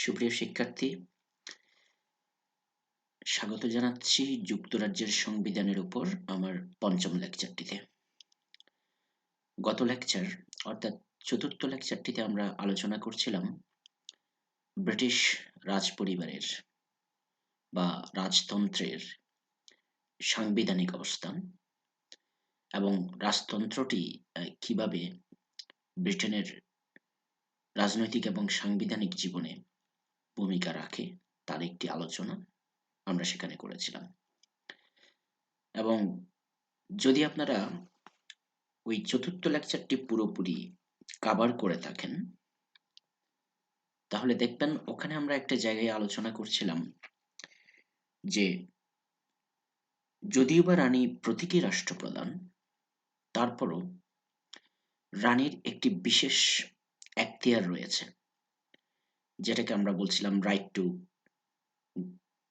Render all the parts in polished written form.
সুপ্রিয় শিক্ষার্থী, স্বাগত জানাচ্ছি যুক্তরাজ্যের সংবিধানের উপর আমার পঞ্চম লেকচারটিতে। গত লেকচার অর্থাৎ চতুর্থ লেকচারটিতে আমরা আলোচনা করছিলাম ব্রিটিশ রাজপরিবারের বা রাজতন্ত্রের সাংবিধানিক অবস্থান এবং রাজতন্ত্রটি কিভাবে ব্রিটেনের রাজনৈতিক এবং সাংবিধানিক জীবনে ভূমিকা রাখে তার একটি আলোচনা আমরা সেখানে করেছিলাম। এবং যদি আপনারা ওই চতুর্থ লেকচারটি পুরোপুরি কভার করে থাকেন তাহলে দেখবেন ওখানে আমরা একটা জায়গায় আলোচনা করছিলাম যে যদিও বা রানী প্রতীকী রাষ্ট্রপ্রধান, তারপরও রানীর একটি বিশেষ এখতিয়ার রয়েছে, যেটাকে আমরা বলছিলাম right to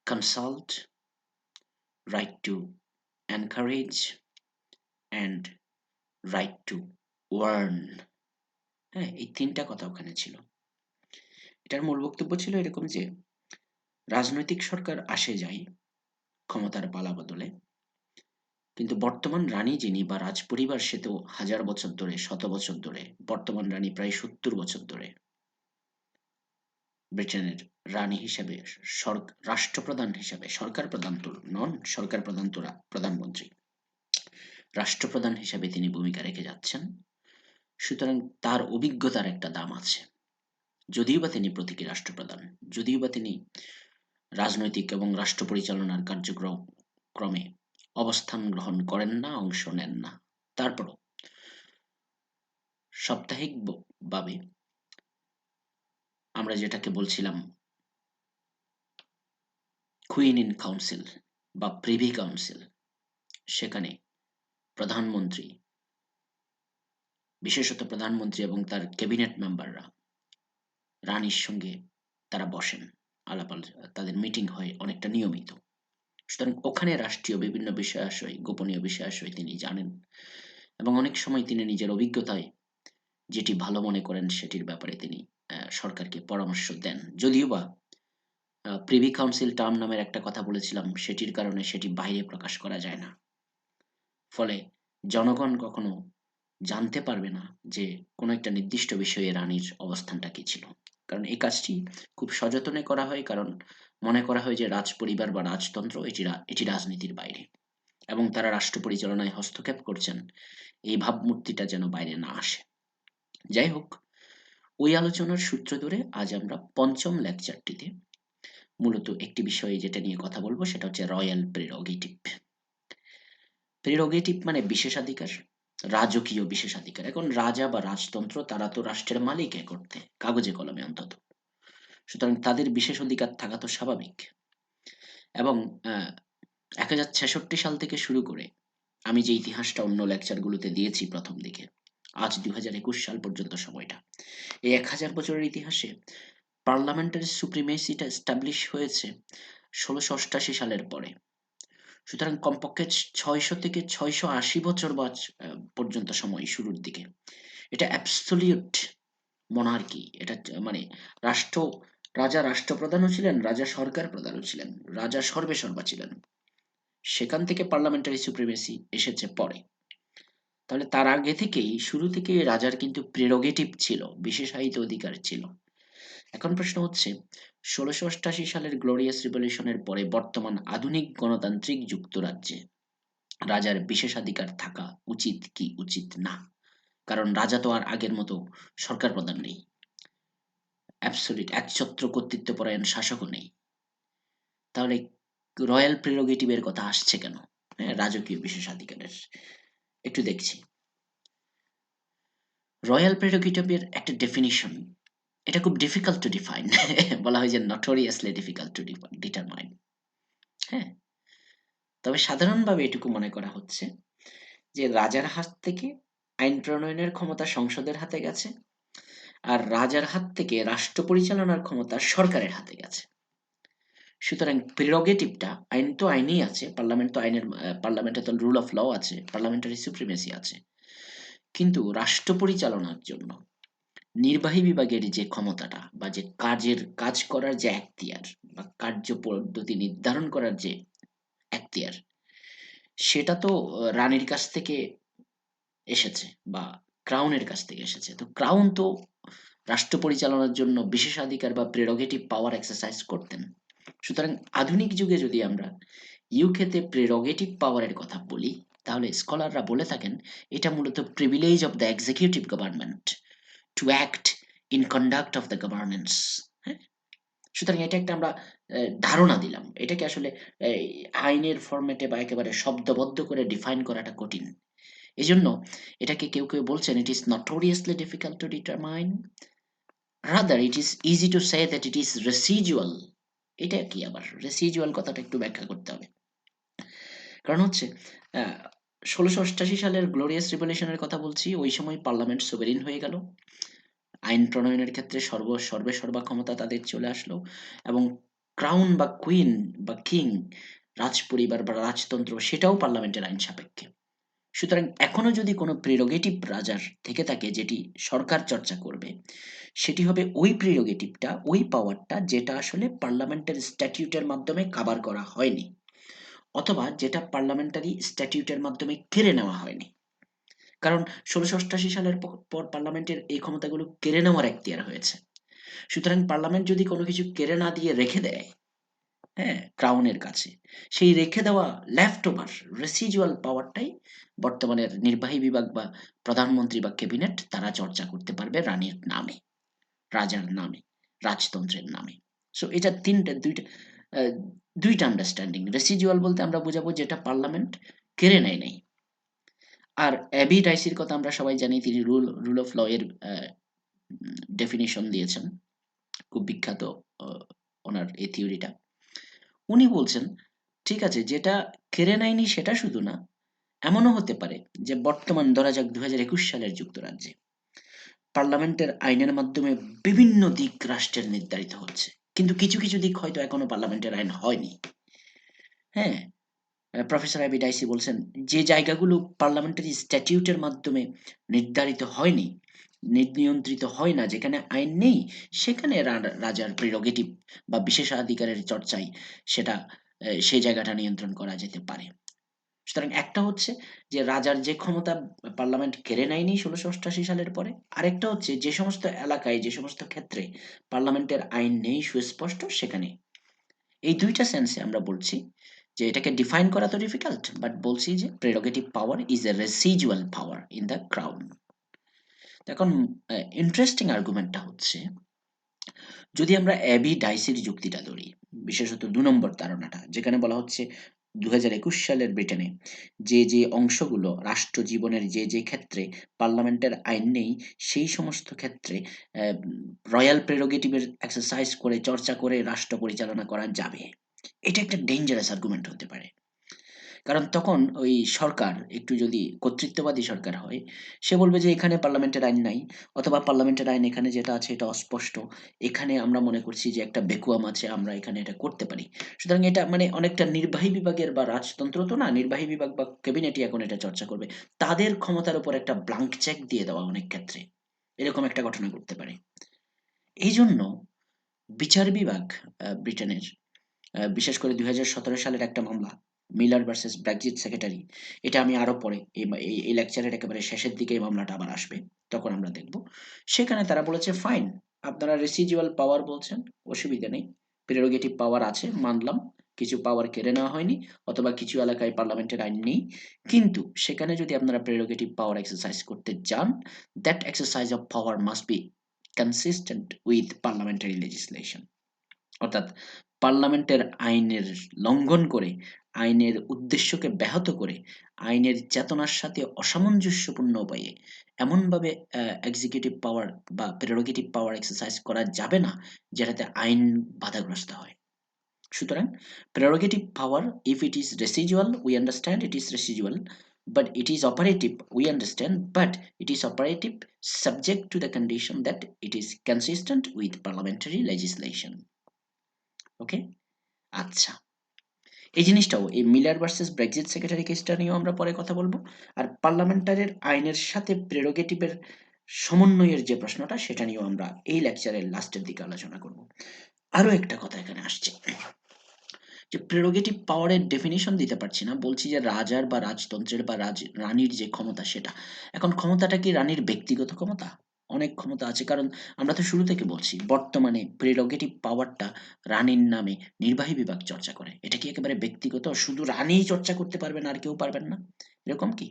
consult, right to encourage and right to warn. হ্যাঁ, এই তিনটা কথা ওখানে ছিল। এটার মূল বক্তব্য ছিল এরকম যে রাজনৈতিক সরকার আসে যায় ক্ষমতার পালাবদলে, কিন্তু বর্তমান রানী যিনি বা রাজপরিবার সে তো হাজার বছর ধরে, শত বছর ধরে, বর্তমান রানী প্রায় 70 বছর ধরে ব্রিটেনের রানী হিসেবে রাষ্ট্রপ্রধান হিসেবে, সরকার প্রধান তো নন, সরকার প্রধান তো প্রধানমন্ত্রী, রাষ্ট্রপ্রধান হিসেবে তিনি ভূমিকা রেখে যাচ্ছেন। সুতরাং তার অভিজ্ঞতার একটা দাম আছে। যদিও বা তিনি প্রতীকী রাষ্ট্রপ্রধান, যদিও বা তিনি রাজনৈতিক এবং রাষ্ট্র পরিচালনার কার্যক্রমে অবস্থান গ্রহণ করেন না, অংশ নেন না, তারপরও সাপ্তাহিকভাবে আমরা যেটাকে বলছিলাম কুইন ইন কাউন্সিল বা প্রিভি কাউন্সিল, সেখানে প্রধানমন্ত্রী, বিশেষত প্রধানমন্ত্রী এবং তার ক্যাবিনেট মেম্বাররা রানীর সঙ্গে তারা বসেন, তাদের মিটিং হয় অনেকটা নিয়মিত। সুতরাং ওখানে রাষ্ট্রীয় বিভিন্ন বিষয়াশয়, গোপনীয় বিষয়াশয় তিনি জানেন এবং অনেক সময় তিনি নিজের অভিজ্ঞতায় যেটি ভালো মনে করেন সেটির ব্যাপারে তিনি সরকারকে পরামর্শ দেন। যদিও বা প্রিভি কাউন্সিল টার্ম নামের একটা কথা বলেছিলাম, সেটির কারণে সেটি বাইরে প্রকাশ করা যায় না, ফলে জনগণ কখনো জানতে পারবে না যে কোনো একটা নির্দিষ্ট বিষয়ে রানীর অবস্থানটা কি ছিল। কারণ এই কাজটি খুব সযত্নে করা হয়, কারণ মনে করা হয় যে রাজপরিবার বা রাজতন্ত্র এটি রাজনীতির বাইরে এবং তারা রাষ্ট্র পরিচালনায় হস্তক্ষেপ করছেন, এই ভাবমূর্তিটা যেন বাইরে না আসে। যাই হোক, ওই আলোচনার সূত্র ধরে আজ আমরা পঞ্চম লেকচারটিতে মূলত একটি বিষয়ে যেটা নিয়ে কথা বলবো সেটা হচ্ছে রয়্যাল প্রেরোগেটিভ। প্রেরোগেটিভ মানে বিশেষাধিকার, রাজকীয় বিশেষাধিকার। এখন রাজা বা রাজতন্ত্র তারা তো রাষ্ট্রের মালিক এক অর্থে, কাগজে কলমে অন্তত, সুতরাং তাদের বিশেষ অধিকার থাকা তো স্বাভাবিক। এবং 1066 সাল থেকে শুরু করে আমি যে ইতিহাসটা অন্য লেকচারগুলোতে দিয়েছি প্রথম দিকে, আজ 2021 সাল পর্যন্ত সময়টা, এই 1000 বছরের ইতিহাসে পার্লামেন্টারি সুপ্রিমেসিটা এস্টাবলিশ হয়েছে 1688 সালের পরে। সুতরাং কমপক্ষে 600 থেকে 680 বছর পর্যন্ত সময় শুরুর দিকে এটা অ্যাবসলিউট মনার্কি। এটা মানে রাষ্ট্র, রাজা রাষ্ট্রপ্রধানও ছিলেন, রাজা সরকার প্রধানও ছিলেন, রাজা সর্বেসর্বা ছিলেন। সেখান থেকে পার্লামেন্টারি সুপ্রিমেসি এসেছে পরে। তাহলে তার আগে থেকেই, শুরু থেকে রাজার কিন্তু প্রেরোগেটিভ ছিল, বিশেষায়িত অধিকার ছিল। এখন প্রশ্ন হচ্ছে 1688 সালের গ্লোরিয়াস রিভলিউশনের পরে বর্তমান আধুনিক গণতান্ত্রিক যুক্তরাজ্যে রাজার বিশেষাধিকার থাকা উচিত কি উচিত না? কারণ রাজা তো আর আগের মতো সরকার প্রধান নেই, অ্যাবসলিউট একছত্র কর্তৃত্বপরায়ণ শাসকও নেই। তাহলে রয়্যাল প্রেরোগেটিভের কথা আসছে কেন? হ্যাঁ, রাজকীয় বিশেষাধিকারের একটু দেখছি। রয়্যাল প্রেরোগেটিভের একটা ডেফিনিশন, এটা খুব ডিফিকাল্ট টু ডিফাইন। বলা হয় যে নটোরিয়াসলি ডিফিকাল্ট টু ডিটারমাইন। হ্যাঁ, তবে সাধারণভাবে এটুকু মনে করা হচ্ছে যে রাজার হাত থেকে আইন প্রণয়নের ক্ষমতা সংসদের হাতে গেছে, আর রাজার হাত থেকে রাষ্ট্র পরিচালনার ক্ষমতা সরকারের হাতে গেছে। সুতরাং প্রেরোগেটিভটা, আইন তো আইনই আছে, পার্লামেন্ট তো আইনের, পার্লামেন্টে তো রুল অফ ল আছে, পার্লামেন্টারি সুপ্রিমেসি আছে, কিন্তু রাষ্ট্র পরিচালনার জন্য নির্বাহী বিভাগের যে ক্ষমতাটা বা যে কাজ করার যে এখতিয়ার বা কার্য পদ্ধতি নির্ধারণ করার যে এখতিয়ার, সেটা তো রানীর কাছ থেকে এসেছে বা ক্রাউনের কাছ থেকে এসেছে। তো ক্রাউন তো রাষ্ট্র পরিচালনার জন্য বিশেষাধিকার বা প্রেরোগেটিভ পাওয়ার এক্সারসাইজ করতেন। সুতরাং আধুনিক যুগে যদি আমরা ইউকেতে প্রেরোগেটিভ পাওয়ারের কথা বলি, তাহলে স্কলাররা বলে থাকেন এটা মূলত privilege of the executive government to act in conduct of the governance. হ্যাঁ, সুতরাং এটা একটা আমরা ধারণা দিলাম। এটাকে আসলে আইনের ফরম্যাটে বা একেবারে শব্দবদ্ধ করে ডিফাইন করাটা কঠিন। এজন্য এটাকে কেউ বলছেন it is notoriously difficult to determine, rather it is easy to say that it is residual। এটা কি আবার রেসিজুয়াল কথাটা একটু ব্যাখ্যা করতে হবে। কারণ হচ্ছে ১৬৮৮ সালের গ্লোরিয়াস রিভলিউশনের কথা বলছি। ওই সময় পার্লামেন্ট সোভেরিন হয়ে গেল। আইন প্রণয়নের ক্ষেত্রে সর্বা ক্ষমতা তাদের চলে আসলো এবং ক্রাউন বা কুইন বা কিং, রাজপরিবার বা রাজতন্ত্র, সেটাও পার্লামেন্টের আইন সাপেক্ষে। সুতরাং এখনো যদি কোনো প্রেরোগেটিভ রাজার থেকে থাকে যেটি সরকার চর্চা করবে, সেটি হবে ওই প্রেরোগেটিভটা, ওই পাওয়ারটা যেটা আসলে পার্লামেন্টের স্ট্যাটিউটের মাধ্যমে কাভার করা হয়নি, অথবা যেটা পার্লামেন্টারি স্ট্যাটিউটের মাধ্যমে কেড়ে নেওয়া হয়নি। কারণ ১৬৮৮ সালের পর পার্লামেন্টের এই ক্ষমতাগুলো কেড়ে নেওয়ার এখতিয়ার হয়েছে। সুতরাং পার্লামেন্ট যদি কোনো কিছু কেড়ে না দিয়ে রেখে দেয়, হ্যাঁ, ক্রাউনের কাছে, সেই রেখে দেওয়া লেফট ওভার রেসিজুয়াল পাওয়ারটাই বর্তমানের নির্বাহী বিভাগ বা প্রধানমন্ত্রী বা ক্যাবিনেট তারা চর্চা করতে পারবে রানীর নামে, রাজার নামে, রাজতন্ত্রের নামে। সো এটা দুইটা আন্ডারস্ট্যান্ডিং। রেসিজুয়াল বলতে আমরা বোঝাবো যেটা পার্লামেন্ট কেড়ে নেয় নাই। আর অ্যাবি ডাইসির কথা আমরা সবাই জানি, তিনি রুল অফ ল এর ডেফিনিশন দিয়েছেন, খুব বিখ্যাত ওনার এই থিওরিটা। উনি বলছেন ঠিক আছে, যেটা কেড়ে নেয়নি সেটা শুধু না, এমনও হতে পারে যে বর্তমান ধরা যাক ২০২১ সালের যুক্তরাজ্যে পার্লামেন্টের আইনের মাধ্যমে বিভিন্ন দিক রাষ্ট্রের নির্ধারিত হচ্ছে, কিন্তু কিছু দিক হয়তো এখনো পার্লামেন্টের আইন হয়নি। হ্যাঁ, প্রফেসর অ্যাবি ডাইসি বলছেন যে জায়গাগুলো পার্লামেন্টারি স্ট্যাটিউটের মাধ্যমে নির্ধারিত হয়নি, নিয়ন্ত্রিত হয় না, যেখানে আইন নেই, সেখানে রাজার প্রিরোগেটিভ বা বিশেষাধিকারের চর্চায় সেটা সেই জায়গাটা নিয়ন্ত্রণ করা যেতে পারে। সুতরাং একটা হচ্ছে যে রাজার যে ক্ষমতা পার্লামেন্ট কেড়ে নেয়নি ১৬৮৮ সালের পরে। আরেকটা হচ্ছে যে সমস্ত এলাকায়, যে সমস্ত ক্ষেত্রে পার্লামেন্টের আইন নেই সুস্পষ্ট, সেখানে। এই ২ টা সেন্সে আমরা বলছি যে এটাকে ডিফাইন করা তো ডিফিকাল্ট, বাট বলছি যে prerogative power is A residual power in the crown. এখন ইন্টারেস্টিং আর্গুমেন্টটা হচ্ছে, যদি আমরা অ্যাবি ডাইসির যুক্তিটা ধরি, বিশেষত ২ নম্বর ধারণাটা, যেখানে বলা হচ্ছে ২০২১ সালের ব্রিটেনে যে অংশগুলো রাষ্ট্র জীবনের যে ক্ষেত্রে পার্লামেন্টের আইন নেই, সেই সমস্ত ক্ষেত্রে রয়্যাল প্রেরোগেটিভের এক্সারসাইজ করে, চর্চা করে রাষ্ট্র পরিচালনা করা যাবে। এটা একটা ডেঞ্জারাস আর্গুমেন্ট হতে পারে। কারণ তখন ওই সরকার একটু যদি কর্তৃত্ববাদী সরকার হয়, সে বলবে যে এখানে পার্লামেন্টের আইন নাই, অথবা পার্লামেন্টের আইন এখানে যেটা আছে এটা অস্পষ্ট। এখানে আমরা মনে করছি যে একটা ভ্যাকুয়াম আছে, আমরা এখানে এটা করতে পারি। সুতরাং এটা মানে অনেকটা নির্বাহী বিভাগের বা রাজতন্ত্র তো না, নির্বাহী বিভাগ বা ক্যাবিনেটই এখন এটা চর্চা করবে। তাদের ক্ষমতার উপর একটা ব্লাঙ্ক চেক দিয়ে দেওয়া অনেক ক্ষেত্রে। এরকম একটা ঘটনা ঘটতে পারে। এইজন্য বিচার বিভাগ ব্রিটেনের বিশেষ করে ২০১৭ সালের একটা মামলা, মিলার ভার্সেস ব্রেক্সিট সেক্রেটারি, এটা আমি আরো পরে এই লেকচারের একেবারে শেষের দিকে এই মামলাটা আবার আসবে, তখন আমরা দেখব। সেখানে তারা বলেছে ফাইন, আপনারা রেসিডুয়াল পাওয়ার বলছেন, অসুবিধা নেই, প্রেরোগেটিভ পাওয়ার আছে, মানলাম, কিছু পাওয়ার কেড়ে নেওয়া হয়নি, অথবা কিছু এলাকায় পার্লামেন্টের আইন নেই, কিন্তু সেখানে যদি আপনারা প্রেরোগেটিভ পাওয়ার এক্সারসাইজ করতে যান, that exercise of power must be consistent with parliamentary legislation. অর্থাৎ পার্লামেন্টের আইনের লঙ্ঘন করে, আইনের উদ্দেশ্যকে ব্যাহত করে, আইনের চেতনার সাথে অসামঞ্জস্যপূর্ণ উপায়ে এমনভাবে এক্সিকিউটিভ পাওয়ার বা প্রেরোগেটিভ পাওয়ার এক্সারসাইজ করা যাবে না যেটাতে আইন বাধাগ্রস্ত হয়। সুতরাং prerogative power, if it is residual, we understand it is residual, but it is operative, we understand, but it is operative subject to the condition that it is consistent with parliamentary legislation। ওকে, আচ্ছা, এই জিনিসটাও এই Miller versus Brexit secretary কেসটা নিয়েও আমরা পরে কথা বলবো। আর পার্লামেন্টারের আইনের সাথে প্রেরোগেটিভের সমন্বয়ের যে প্রশ্নটা সেটা নিয়েও আমরা এই লেকচারের লাস্টের দিকে আলোচনা করব। আরো একটা কথা এখানে আসছে যে প্রেরোগেটিভ পাওয়ারের ডেফিনিশন দিতে পারছি না, বলছি যে রাজার বা রাজতন্ত্রের বা রানীর যে ক্ষমতা সেটা। এখন ক্ষমতাটা কি রানীর ব্যক্তিগত ক্ষমতা? অনেক ক্ষমতা আছে, কারণ আমরা তো শুরু থেকে বলছি বর্তমানে প্রেরোগেটিভ পাওয়ারটা রানীর নামে নির্বাহী বিভাগ চর্চা করে। এটা কি একেবারে ব্যক্তিগত, শুধু রানীই চর্চা করতে পারবেন আর কেউ পারবেন না, এরকম কি?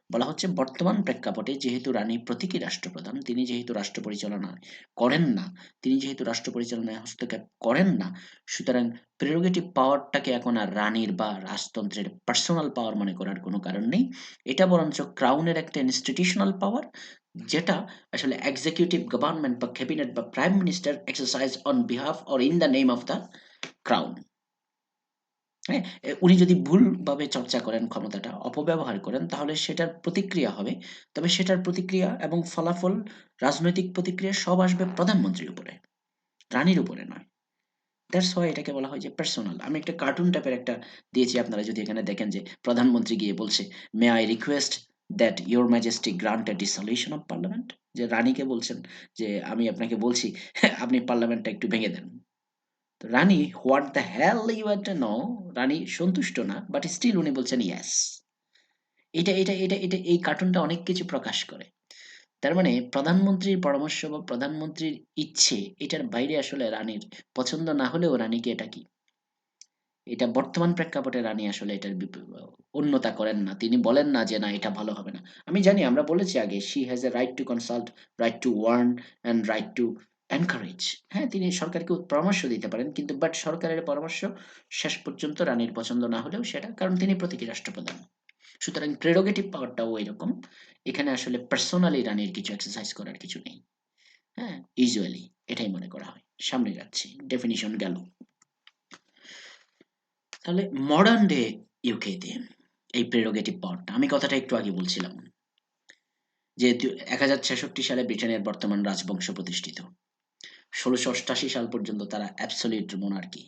বলা হচ্ছে বর্তমান প্রেক্ষাপটে যেহেতু রানী প্রতীকী রাষ্ট্রপ্রধান, তিনি যেহেতু রাষ্ট্র পরিচালনা করেন না, তিনি যেহেতু রাষ্ট্র পরিচালনায় হস্তক্ষেপ করেন না, সুতরাং প্রেরোগেটিভ পাওয়ারটাকে এখন আর রানীর বা রাজতন্ত্রের পার্সোনাল পাওয়ার মনে করার কোনো কারণ নেই। এটা বরঞ্চ ক্রাউনের একটা ইনস্টিটিউশনাল পাওয়ার, যেটা আসলে এক্সিকিউটিভ গভর্নমেন্ট বা ক্যাবিনেট বা prime minister exercise on behalf or in the name of the crown. হ্যাঁ? উনি যদি ভুলভাবে চর্চা করেন ক্ষমতাটা, অপব্যবহার করেন, তাহলে সেটার প্রতিক্রিয়া হবে। তবে সেটার প্রতিক্রিয়া এবং ফলাফল, রাজনৈতিক প্রতিক্রিয়া সব আসবে প্রধানমন্ত্রীর উপরে, রানীর উপরে নয়। দ্যাটস হোয়াই এটাকে বলা হয় যে পার্সোনাল। আমি একটা কার্টুন টাইপের একটা দিয়েছি, আপনারা যদি এখানে দেখেন যে প্রধানমন্ত্রী গিয়ে বলছে, "may I request that your majesty grant A dissolution of parliament?" যে রানীকে বলছেন যে, "আমি আপনাকে বলছি আপনি পার্লামেন্টটা একটু ভেঙে দেন।" তো রানী what the hell you are to know, রানী সন্তুষ্ট না, বাট স্টিল উনি বলছেন ইয়েস। এটা এই কার্টুনটা অনেক কিছু প্রকাশ করে। তার মানে প্রধানমন্ত্রীর পরামর্শ বা প্রধানমন্ত্রীর ইচ্ছে, এটার বাইরে আসলে রানীর পছন্দ না হলেও রানীকে এটা কি, এটা বর্তমান প্রেক্ষাপটে রানী আসলে এটার অন্যতা করেন না। তিনি বলেন না যে না এটা ভালো হবে না। আমি জানি, আমরা বলেছি আগে, she has a right to consult, right to warn and right to encourage. হ্যাঁ, তিনি সরকারকে পরামর্শ দিতে পারেন, কিন্তু বাট সরকারের পরামর্শ শেষ পর্যন্ত রানীর পছন্দ না হলেও সেটা, কারণ তিনি প্রতীকী রাষ্ট্রপ্রধান। সুতরাং প্রেরোগেটিভ পাওয়ারটাও এরকম। এখানে আসলে পার্সোনালি রানীর কিছু এক্সারসাইজ করার কিছু নেই। হ্যাঁ, ইউজুয়ালি এটাই মনে করা হয়। সামনে যাচ্ছি, ডেফিনিশন গেল। তাহলে মডার্ন ডে ইউকেতে এই প্রেরোগেটিভ পাওয়ারটা, আমি কথাটা একটু আগে বলছিলাম যে 1066 সালে ব্রিটেনের বর্তমান রাজবংশ প্রতিষ্ঠিত। 1688 সাল পর্যন্ত তারা অ্যাবসলিউট মোনার্কি।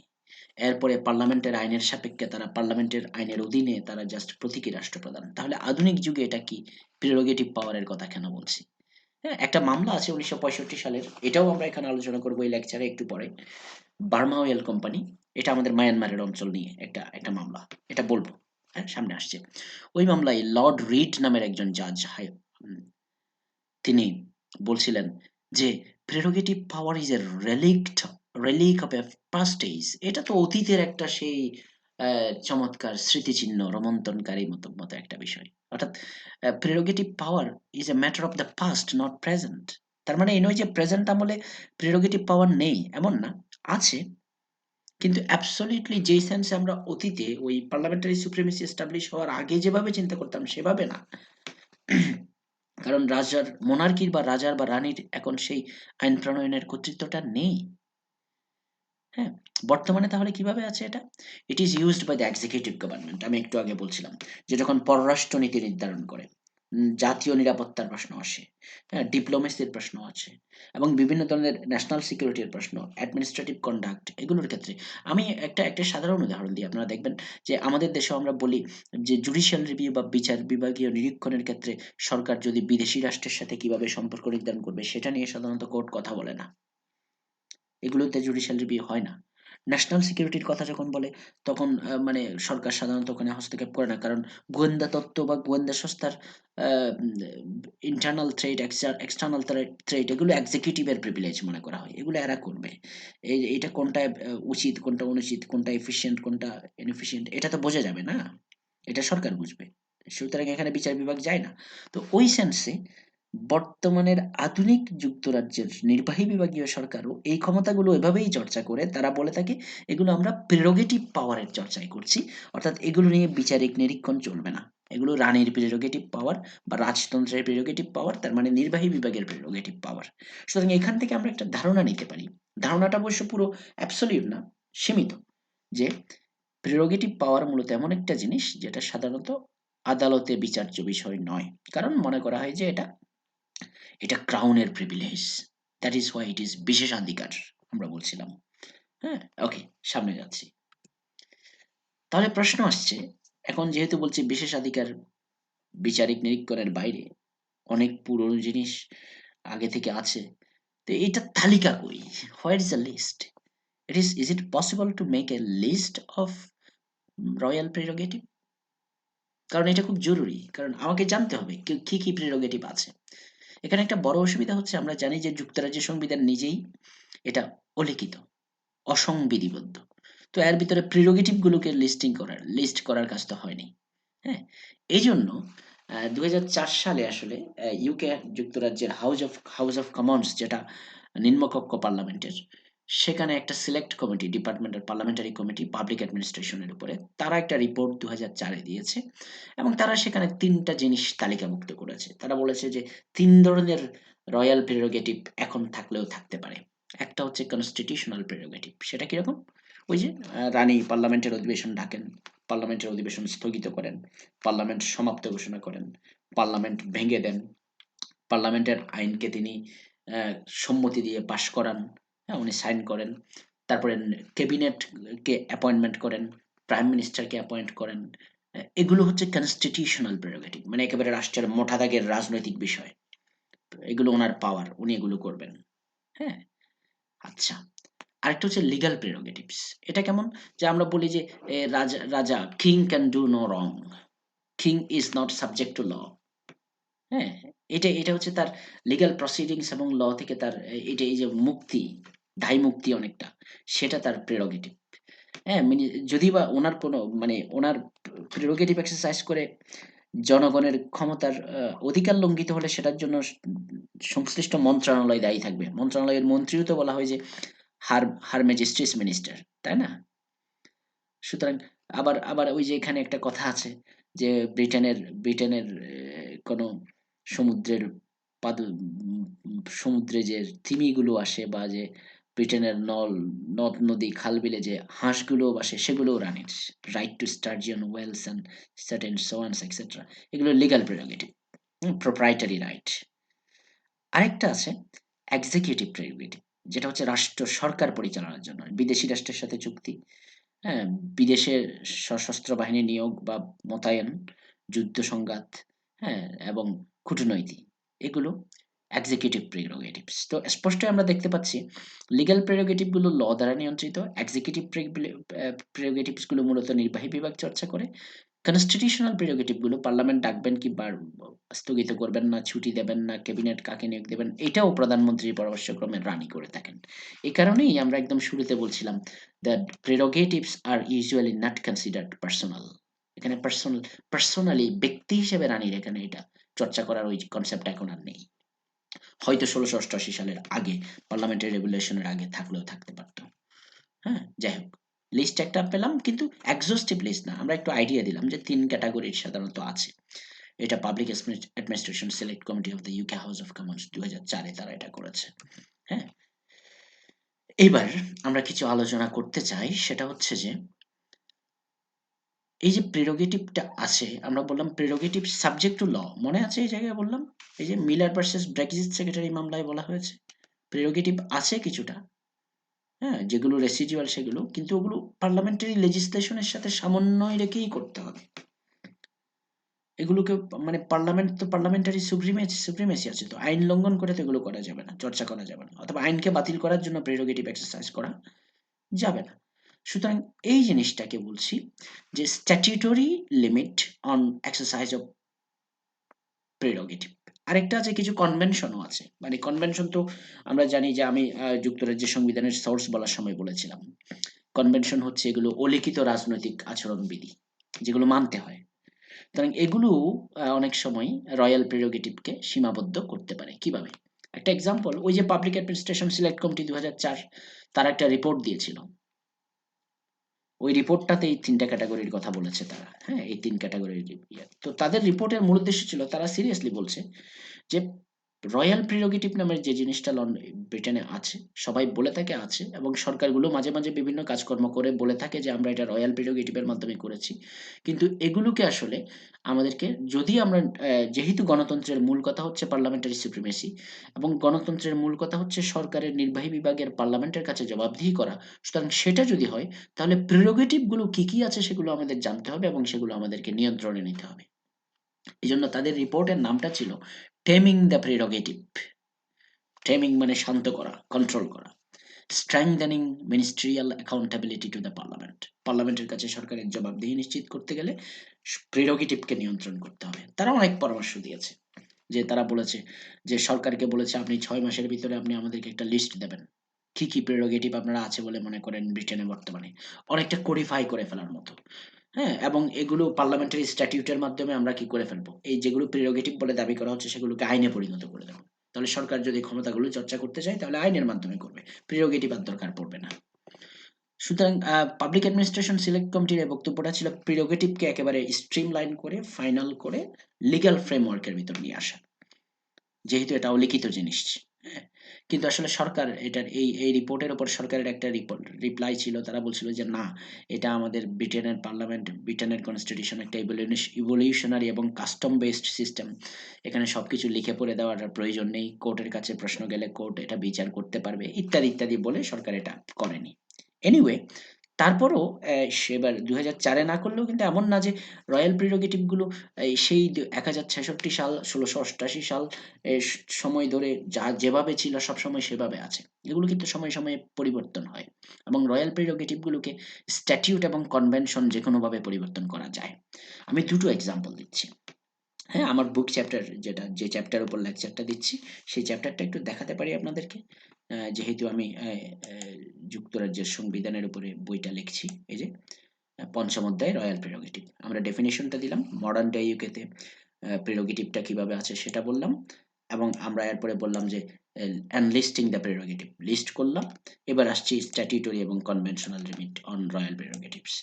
এরপরে পার্লামেন্টের আইনের সাপেক্ষে, তারা পার্লামেন্টের আইনের অধীনে তারা জাস্ট প্রতীকী রাষ্ট্রপ্রধান। তাহলে আধুনিক যুগে এটা কি প্রেরোগেটিভ পাওয়ারের কথা কেন বলছি? হ্যাঁ, একটা মামলা আছে 1965 সালের, এটাও আমরা এখানে আলোচনা করবো এই লেকচারে একটু পরে। বার্মা অয়েল কোম্পানি, এটা আমাদের মায়ানমারের অঞ্চল নিয়ে একটা একটা মামলা, এটা বলবো। হ্যাঁ, সামনে আসছে। ওই মামলায় লর্ড রিড নামের একজন জাজ, তিনি বলছিলেন যে prerogative power is a relic of a past age. এটা তো অতীতের একটা সেই চমৎকার স্মৃতিচিহ্ন, রোমন্থনকারী মতো একটা বিষয়। অর্থাৎ prerogative power is a matter of the past, not present. তার মানে এই নয় যে প্রেজেন্ট আমলে প্রেরোগেটিভ পাওয়ার নেই, এমন না, আছে। কিন্তু অ্যাবসলিউটলি যেই সেন্সে আমরা অতীতে ওই পার্লামেন্টারি সুপ্রিমেসি এস্টাবলিশ হওয়ার আগে যেভাবে চিন্তা করতাম সেভাবে না। কারণ রাজার মোনার্কির বা রাজার বা রানীর এখন সেই আইন প্রণয়নের কর্তৃত্বটা নেই। হ্যাঁ, বর্তমানে তাহলে কিভাবে আছে এটা? It is used by the executive government. আমি একটু আগে বলছিলাম যে যখন পররাষ্ট্র নীতি নির্ধারণ করে, জাতীয় নিরাপত্তার প্রশ্ন আসে, হ্যাঁ, ডিপ্লোমেসির প্রশ্ন আছে, এবং বিভিন্ন ধরনের ন্যাশনাল সিকিউরিটির প্রশ্ন, অ্যাডমিনিস্ট্রেটিভ কন্ডাক্ট, এগুলোর ক্ষেত্রে। আমি একটা সাধারণ উদাহরণ দিই, আপনারা দেখবেন যে আমাদের দেশে আমরা বলি যে জুডিশিয়াল রিভিউ বা বিচার বিভাগীয় নিরীক্ষণের ক্ষেত্রে সরকার যদি বিদেশি রাষ্ট্রের সাথে কিভাবে সম্পর্ক নির্ধারণ করবে সেটা নিয়ে সাধারণত কোর্ট কথা বলে না। এগুলোতে জুডিশিয়াল রিভিউ হয় না। ন্যাশনাল সিকিউরিটির কথা যখন বলে, তখন মানে সরকার সাধারণত ওখানে হস্তক্ষেপ করে না। কারণ গোয়েন্দা তত্ত্ব বা গোয়েন্দা সংস্থার আ ইন্টারনাল থ্রেট, এক্সটার্নাল থ্রেট, এগুলো এক্সিকিউটিভের প্রিভিলেজ মনে করা হয়। এগুলো এরা করবে। এইটা কোনটা উচিত, কোনটা অনুচিত, কোনটা এফিশিয়েন্ট, কোনটা ইনএফিশিয়েন্ট, এটা তো বোঝা যাবে না। এটা সরকার বুঝবে। সুতরাং এখানে বিচার বিভাগ যায় না। তো ওই সেন্সে বর্তমানের আধুনিক যুক্তরাজ্যের নির্বাহী বিভাগীয় সরকারও এই ক্ষমতাগুলো এভাবেই চর্চা করে। তারা বলে থাকে এগুলো আমরা প্রেরোগেটিভ পাওয়ারের চর্চাই করছি। অর্থাৎ এগুলো নিয়ে বিচারিক নিরীক্ষণ চলবে না। এগুলো রানীর প্রেরোগেটিভ পাওয়ার বা রাজতন্ত্রের প্রেরোগেটিভ পাওয়ার, তার মানে নির্বাহী বিভাগের প্রেরোগেটিভ পাওয়ার। সুতরাং এখান থেকে আমরা একটা ধারণা নিতে পারি। ধারণাটা অবশ্য পুরো অ্যাবসলিউট না, সীমিত। যে প্রেরোগেটিভ পাওয়ার মূলত এমন একটা জিনিস যেটা সাধারণত আদালতে বিচার্য বিষয় নয়। কারণ মনে করা হয় যে এটা ক্রাউনের privilege. That is why it is বিশেষাধিকার, আমরা বলছিলাম। হ্যাঁ, ওকে, সামনে যাচ্ছি। তাহলে প্রশ্ন আসছে, এখন যেহেতু বলছি বিশেষাধিকার বিচারিক নিরীক্ষণের বাইরে, অনেক পুরনো জিনিস আগে থেকে আছে। তো এটার তালিকা কই? Where is the list? Is it possible to make a list of royal prerogative? কারণ এটা খুব জরুরি। কারণ আমাকে জানতে হবে কি প্রেরোগেটিভ আছে। এখানে একটা বড় অসুবিধা হচ্ছে আমরা জানি যে যুক্তরাজ্যের সংবিধান নিজেই এটা অলিখিত, অসংবিধিবদ্ধ। তো এর ভিতরে প্রেরোগেটিভ গুলোকে লিস্ট করার কাজ তো হয়নি। হ্যাঁ? এইজন্য ২০০৪ সালে আসলে ইউকে যুক্তরাজ্যের হাউস অফ কমন্স যেটা নিম্নকক্ষ পার্লামেন্টের, সেখানে একটা select committee, departmental parliamentary committee public administration এর উপরে, তারা একটা রিপোর্ট ২০০৪ এ দিয়েছে এবং তারা সেখানে ৩ টা জিনিস তালিকাভুক্ত করেছে। তারা বলেছে যে ৩ ধরনের রয়্যাল প্রেরোগেটিভ এখন থাকলেও থাকতে পারে। একটা হচ্ছে কনস্টিটিউশনাল প্রেরোগেটিভ। সেটা কিরকম? ওই যে রানী পার্লামেন্টের অধিবেশন ডাকেন, পার্লামেন্টের অধিবেশন স্থগিত করেন, পার্লামেন্ট সমাপ্ত ঘোষণা করেন, পার্লামেন্ট ভেঙে দেন, পার্লামেন্টের আইনকে তিনি সম্মতি দিয়ে পাশ করান, হ্যাঁ? উনি সাইন করেন। তারপরে ক্যাবিনেটকে অ্যাপয়েন্টমেন্ট করেন, প্রাইম মিনিস্টারকে অ্যাপয়েন্ট করেন। এগুলো হচ্ছে কনস্টিটিউশনাল প্রেরোগেটিভ, মানে একেবারে রাষ্ট্রের মোটা দাগের রাজনৈতিক বিষয়। এগুলো ওনার পাওয়ার, উনি এগুলো করবেন। হ্যাঁ? আচ্ছা। আরেকটা হচ্ছে লিগ্যাল প্রেরোগেটিভস। এটা কেমন? যে আমরা বলি যে রাজা king can do no wrong. King is not subject to law. হ্যাঁ? এটা হচ্ছে তার লিগ্যাল প্রসিডিংস এবং ল থেকে তার এটা এই যে মুক্তি, দায় মুক্তি অনেকটা, সেটা তার প্রেরোগেটিভ। হ্যাঁ? যদিও বা উনার কোনো মানে উনার প্রেরোগেটিভ এক্সারসাইজ করে জনগণের ক্ষমতার অধিকার লঙ্ঘিত হলে সেটার জন্য সংশ্লিষ্ট মন্ত্রণালয় দায়ী থাকবে। মন্ত্রণালয়ের মন্ত্রীও তো বলা হয় যে হার ম্যাজেস্টিস মিনিস্টার, তাই না? সুতরাং আবার আবার ওই যে এখানে একটা কথা আছে যে ব্রিটেনের কোনো সমুদ্রের সমুদ্রে যে তিমিগুলো আসে বা যে ব্রিটেনের নদ-নদী, খাল-বিলে যে হাঁসগুলো আসে সেগুলোও রানীর। Right to sturgeon whales and certain swans etcetera. এগুলো লিগ্যাল প্রেরোগেটিভ। Proprietary right. আরেকটা আছে এক্সিকিউটিভ প্রেরোগেটিভ, যেটা হচ্ছে সরকার পরিচালনার জন্য। বিদেশি রাষ্ট্রের সাথে চুক্তি, হ্যাঁ? বিদেশে সশস্ত্র বাহিনী নিয়োগ বা মোতায়েন, যুদ্ধ সংঘাত, হ্যাঁ? এবং কূটনৈতিক, এগুলো এক্সিকিউটিভ প্রেরোগেটিভস। তো স্পষ্টই আমরা দেখতে পাচ্ছি লিগ্যাল প্রেরোগেটিভ গুলো ল দ্বারা নিয়ন্ত্রিত, এক্সিকিউটিভ প্রেরোগেটিভস গুলো মূলত নির্বাহী বিভাগ চর্চা করে। কনস্টিটিউশনাল প্রেরোগেটিভ গুলো পার্লামেন্ট ডাকবেন কি স্থগিত করবেন না, ছুটি দেবেন না, ক্যাবিনেট কাকে নিয়োগ দেবেন, এটাও প্রধানমন্ত্রীর পরামর্শক্রমে রানী করে থাকেন। এই কারণেই আমরা একদম শুরুতে বলছিলাম that prerogatives are usually not considered personal. এখানে পার্সোনালি ব্যক্তি হিসেবে রানীর এখানে এটা চর্চা করার ওই কনসেপ্ট এখন আর নেই। হয়তো ১৬৮৮ সালের আগে পার্লামেন্টারি রেগুলেশনের আগে থাকলেও থাকতে পারত। হ্যাঁ? যাই হোক। লিস্ট একটা পেলাম কিন্তু এক্সহস্টিভ লিস্ট না। আমরা একটু আইডিয়া দিলাম যে ৩ ক্যাটেগরির সাধারণত আছে। এটা public administration select committee of the UK house of Commons ২০০৪ এ তারা এটা করেছে। হ্যাঁ? এইবার আমরা কিছু আলোচনা করতে চাই, সেটা হচ্ছে যে এই যে প্রেরোগেটিভটা আছে, আমরা বললাম প্রেরোগেটিভ সাবজেক্ট টু ল। মনে আছে এই জায়গায় বললাম? এই যে মিলার ভার্সাস ব্রেক্সিট সেক্রেটারি মামলায় বলা হয়েছে। প্রেরোগেটিভ আছে কিছুটা, হ্যাঁ? যেগুলো রেসিডুয়াল সেগুলো। কিন্তু ওগুলো পার্লামেন্টারি লেজিসলেশন এর সাথে সমন্বয় রেখেই করতে হবে। এগুলোকে মানে পার্লামেন্ট তো পার্লামেন্টারি সুপ্রিমেসি আছে। তো আইন লঙ্ঘন করে তো এগুলো করা যাবে না, চর্চা করা যাবে না। অথবা আইনকে বাতিল করার জন্য প্রেরোগেটিভ এক্সারসাইজ করা যাবে না। সুতরাং এই জিনিসটাকে বলছি যে statutory limit on exercise of prerogative. আরেকটা আছে কিছু কনভেনশনও আছে। মানে কনভেনশন তো আমরা জানি যে আমি যুক্তরাজ্যের সংবিধানের সোর্স বলার সময় বলেছিলাম। কনভেনশন হচ্ছে এগুলো অলিখিত রাজনৈতিক আচরণবিধি, যেগুলো মানতে হয়। সুতরাং এগুলো অনেক সময় রয়্যাল প্রেরোগেটিভকে সীমাবদ্ধ করতে পারে। কিভাবে? একটা এক্সাম্পল, ওই যে পাবলিক অ্যাডমিনিস্ট্রেশন সিলেক্ট কমিটি ২০০৪ তারা একটা রিপোর্ট দিয়েছিল। ওই রিপোর্টটাতে এই ৩ টা ক্যাটেগরির কথা বলেছে তারা। হ্যাঁ? এই ৩ ক্যাটেগরির ইয়ে। তো তাদের রিপোর্টের মূল উদ্দেশ্য ছিল তারা সিরিয়াসলি বলছে যে রয়্যাল প্রেরোগেটিভ নামের যে জিনিসটা ব্রিটেনে আছে, সবাই বলে থাকে আছে এবং সরকারগুলো মাঝে, মাঝে বিভিন্ন কাজকর্ম করে বলে থাকে যে আমরা এটা রয়্যাল প্রেরোগেটিভ এর মাধ্যমে করেছি। কিন্তু এগুলোকে আসলে আমাদেরকে যদি আমরা যেহেতু গণতন্ত্রের মূল কথা হচ্ছে পার্লামেন্টারি সুপ্রিমেসি এবং গণতন্ত্রের মূল কথা হচ্ছে সরকারের নির্বাহী বিভাগের পার্লামেন্টের কাছে জবাবদিহি করা। সুতরাং সেটা যদি হয় তাহলে প্রেরোগেটিভ গুলো কি আছে সেগুলো আমাদের জানতে হবে এবং সেগুলো আমাদেরকে নিয়ন্ত্রণে নিতে হবে। এজন্য তাদের রিপোর্টের নামটা ছিল টেমিং দ্য প্রেরোগেটিভ, টেমিং মানে শান্ত করা, কন্ট্রোল করা, strengthening ministerial accountability to the parliament, পার্লামেন্টের কাছে সরকারের জবাবদিহি নিশ্চিত করতে গেলে প্রেরোগেটিভকে নিয়ন্ত্রণ করতে হবে। তারা অনেক পরামর্শ দিয়েছে, যে তারা বলেছে যে সরকারকে বলেছে আপনি 6 মাসের ভিতরে আপনি আমাদেরকে একটা লিস্ট দেবেন কি কি প্রেরোগেটিভ আপনারা আছে বলে মনে করেন ব্রিটেনে বর্তমানে, অনেকটা কোডিফাই করে ফেলার মতো। হ্যাঁ, এবং এগুলো পার্লামেন্টারি স্ট্যাটিউটের মাধ্যমে আমরা কি করে ফেলবো, এই যেগুলো প্রেরোগেটিভ বলে দাবি করা হচ্ছে সেগুলোকে আইনে পরিণত করে দেবো। তাহলে সরকার যদি ক্ষমতাগুলো চর্চা করতে চায় তাহলে আইনের মাধ্যমে করবে, প্রেরোগেটিভ আর দরকার পড়বে না। সুতরাং পাবলিক অ্যাডমিনিস্ট্রেশন সিলেক্ট কমিটির এই বক্তব্যটা ছিল প্রেরোগেটিভকে একেবারে স্ট্রিমলাইন করে ফাইনাল করে লিগ্যাল ফ্রেমওয়ার্কের ভিতর নিয়ে আসা, যেহেতু এটা অলিখিত জিনিস। হ্যাঁ, কিন্তু আসলে সরকার এটার এই রিপোর্টের উপর সরকারের একটা রিপ্লাই ছিল, তারা বলছিল যে না, এটা আমাদের ব্রিটেনের পার্লামেন্ট, ব্রিটেনের কনস্টিটিউশন একটা ইভলিউশনারি এবং কাস্টম বেসড সিস্টেম, এখানে সবকিছু লিখে পড়ে দেওয়ার প্রয়োজন নেই, কোর্টের কাছে প্রশ্ন গেলে কোর্ট এটা বিচার করতে পারবে, ইত্যাদি ইত্যাদি বলে সরকার এটা করেনি। এনিওয়ে, তারপরও সেবার 2004-এ না করলেও কিন্তু এমন না যে রয়্যাল প্রিরোগেটিভ গুলো সেই 1066 সাল 1688 সাল সময় ধরে যা যেভাবে ছিল সবসময় সেভাবে আছে। এগুলো কিন্তু সময়ে সময়ে পরিবর্তন হয়, এবং রয়্যাল প্রিরোগেটিভ গুলোকে স্ট্যাটিউট এবং কনভেনশন যে কোনোভাবে পরিবর্তন করা যায়। আমি দুটো এক্সাম্পল দিচ্ছি। হ্যাঁ, আমার বুক চ্যাপ্টার, যে চ্যাপ্টার উপর লেকচারটা দিচ্ছি সেই চ্যাপ্টারটা একটু দেখাতে পারি আপনাদেরকে, যেহেতু আমি যুক্তরাজ্যের সংবিধানের উপরে বইটা লিখছি। এই যে পঞ্চম অধ্যায় রয়্যাল প্রেরোগেটিভ, আমরা ডেফিনেশনটা দিলাম, মডার্ন ডে ইউকেতে প্রেরোগেটিভটা কিভাবে আছে সেটা বললাম, এবং আমরা এরপরে বললাম যে এনলিস্টিং দ্য প্রেরোগেটিভ, লিস্ট করলাম। এবার আসছি স্ট্যাটিউটরি এবং কনভেনশনাল লিমিট অন রয়্যাল প্রেরোগেটিভস,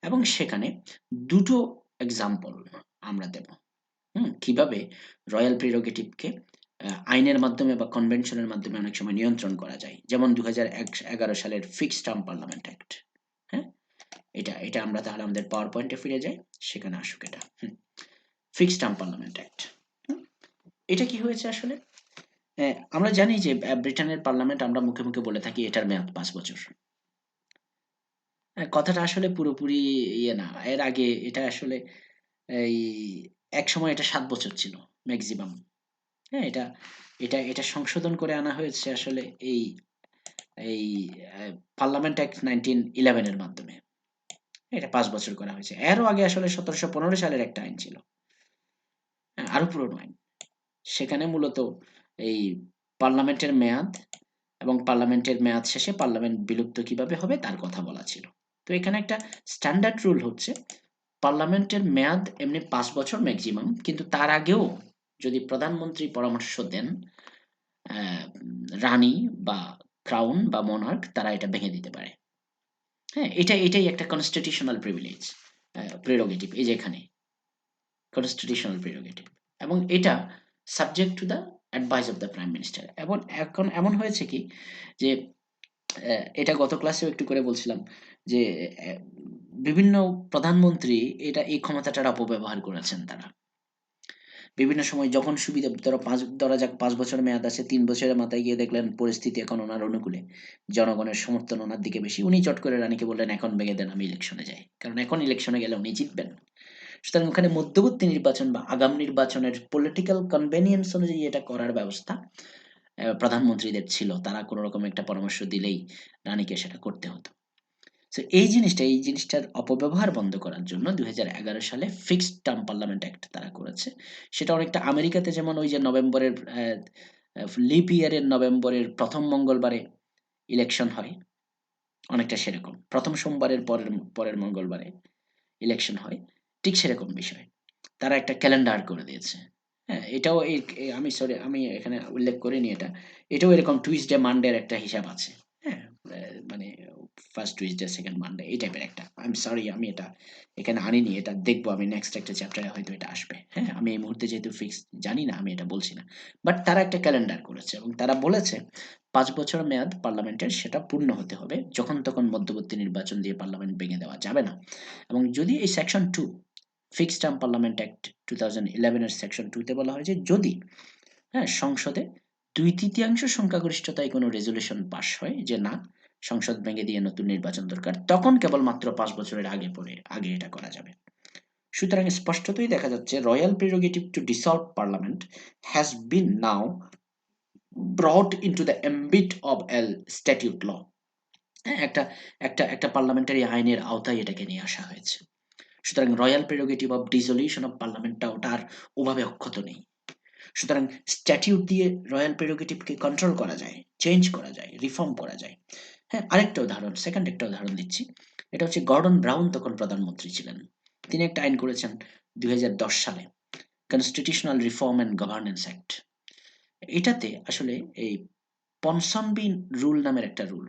এবং সেখানে দুটো এক্সাম্পল আমরা দেব কিভাবে রয়্যাল প্রিরোগেটিভকে আইনের মাধ্যমে বা কনভেনশনের মাধ্যমে অনেক সময় নিয়ন্ত্রণ করা যায়, যেমন 2011 সালের ফিক্সড টার্ম পার্লামেন্ট অ্যাক্ট। হ্যাঁ, এটা এটা আমরা তাহলে আমাদের পাওয়ার পয়েন্টে ফিরে যাই, সেখানে আসুক এটা। ফিক্সড টার্ম পার্লামেন্ট অ্যাক্ট, এটা কি হয়েছে আসলে? আমরা জানি যে ব্রিটেনের পার্লামেন্ট, আমরা মুখে মুখে বলে থাকি এটার মেয়াদ 5 বছর। কথাটা আসলে পুরোপুরি ইয়ে না, এর আগে এটা আসলে এই এক সময় এটা 7 বছর ছিল ম্যাক্সিমাম। হ্যাঁ, এটা এটা এটা সংশোধন করে আনা হয়েছে আসলে এই এই পার্লামেন্ট অ্যাক্ট 1911 এর মাধ্যমে। এটা 5 বছর করা হয়েছে। এরও আগে আসলে 1715 সালের একটা আইন ছিল, হ্যাঁ, আরো পুরনো আইন। সেখানে মূলত এই পার্লামেন্টের মেয়াদ এবং পার্লামেন্টের মেয়াদ শেষে পার্লামেন্ট বিলুপ্ত কিভাবে হবে তার কথা বলা ছিল। তো এখানে একটা স্ট্যান্ডার্ড রুল হচ্ছে পার্লামেন্টের মেয়াদ এমনি 5 বছর ম্যাক্সিমাম, কিন্তু তার আগেও যদি প্রধানমন্ত্রী পরামর্শ দেন, রানী বা ক্রাউন বা মনার্ক তারা এটা ভেঙে দিতে পারে। হ্যাঁ, এটাই একটা কনস্টিটিউশনাল প্রিভিলেজ, প্রেরোগেটিভ, এই যে এখানে কনস্টিটিউশনাল প্রেরোগেটিভ, এবং এটা subject to the advice of the prime minister. এবং এখন এমন হয়েছে কি যে এটা গত ক্লাসেও একটু করে বলছিলাম যে বিভিন্ন প্রধানমন্ত্রী এই ক্ষমতাটার অপব্যবহার করেছেন তারা বিভিন্ন সময় যখন সুবিধা, ধরা যাক 5 বছর মেয়াদ আছে, 3 বছরের মাথায় গিয়ে দেখলেন পরিস্থিতি এখন ওনার অনুকূলে, জনগণের সমর্থন ওনার দিকে বেশি, উনি চট করে রানীকে বললেন এখন ভেঙে দেন, আমি ইলেকশনে যাই, কারণ এখন ইলেকশনে গেলে উনি জিতবেন। সুতরাং ওখানে মধ্যবর্তী নির্বাচন বা আগাম নির্বাচনের পলিটিক্যাল কনভেনিয়েন্স অনুযায়ী এটা করার ব্যবস্থা প্রধানমন্ত্রীদের ছিল, তারা কোনো রকম একটা পরামর্শ দিলেই রানীকে সেটা করতে হতো। সো এই জিনিসটার অপব্যবহার বন্ধ করার জন্য 2011 সালে ফিক্সড টার্ম পার্লামেন্ট অ্যাক্ট তারা করেছে। সেটা অনেকটা আমেরিকাতে যেমন ওই যে নভেম্বরের লিপ ইয়ারের নভেম্বরের প্রথম মঙ্গলবারে ইলেকশন হয়, অনেকটা সেরকম প্রথম সোমবারের পরের পরের মঙ্গলবারে ইলেকশন হয়, ঠিক সেরকম বিষয় তারা একটা ক্যালেন্ডার করে দিয়েছে। হ্যাঁ, এটাও আমি এখানে উল্লেখ করিনি এটা, এটাও এরকম টুইসডে মানডের একটা হিসাব আছে। হ্যাঁ, মানে ফার্স্ট টুইসডে সেকেন্ড মানডে এই টাইপের একটা, আই এম সরি আমি এটা এখানে আনিনি, এটা দেখবো আমি নেক্সট একটা চ্যাপ্টারে হয়তো এটা আসবে। হ্যাঁ, আমি এই মুহূর্তে যেহেতু ফিক্স জানি না আমি এটা বলছি না, বাট তারা একটা ক্যালেন্ডার করেছে এবং তারা বলেছে 5 বছর মেয়াদ পার্লামেন্টের সেটা পূর্ণ হতে হবে, যখন তখন মধ্যবর্তী নির্বাচন দিয়ে পার্লামেন্ট ভেঙে দেওয়া যাবে না। এবং যদি এই section 2 fixed term parliament act 2011 এর সেকশন 2 তে বলা হয় যে যদি সংসদে 2/3 সংখ্যাগরিষ্ঠতায় কোনো রেজুলেশন পাস হয় যে না, সংসদ ভেঙে দিয়ে নতুন নির্বাচন দরকার, তখন কেবলমাত্র 5 বছরের আগে এটা করা যাবে। সুতরাং স্পষ্টতই দেখা যাচ্ছে royal prerogative to dissolve parliament has been now brought into the ambit of এল স্ট্যাটিউট ল। হ্যাঁ, একটা একটা একটা পার্লামেন্টারি আইনের আওতায় এটাকে নিয়ে আসা হয়েছে। সুতরাং royal prerogative of dissolution of পার্লামেন্টটা ওটা আর ওভাবে অক্ষত নেই। সুতরাং স্ট্যাটিউট দিয়ে রয়্যাল প্রেরোগেটিভকে কন্ট্রোল করা যায়, চেঞ্জ করা যায়, রিফর্ম করা যায়। হ্যাঁ, আরেকটা উদাহরণ, সেকেন্ড একটা উদাহরণ দিচ্ছি। এটা হচ্ছে গর্ডন ব্রাউন তখন প্রধানমন্ত্রী ছিলেন। তিনি একটা আইন করেছেন 2010 সালে, constitutional reform and governance act. এটাতে আসলে এই পনসনবি রুল নামের একটা রুল,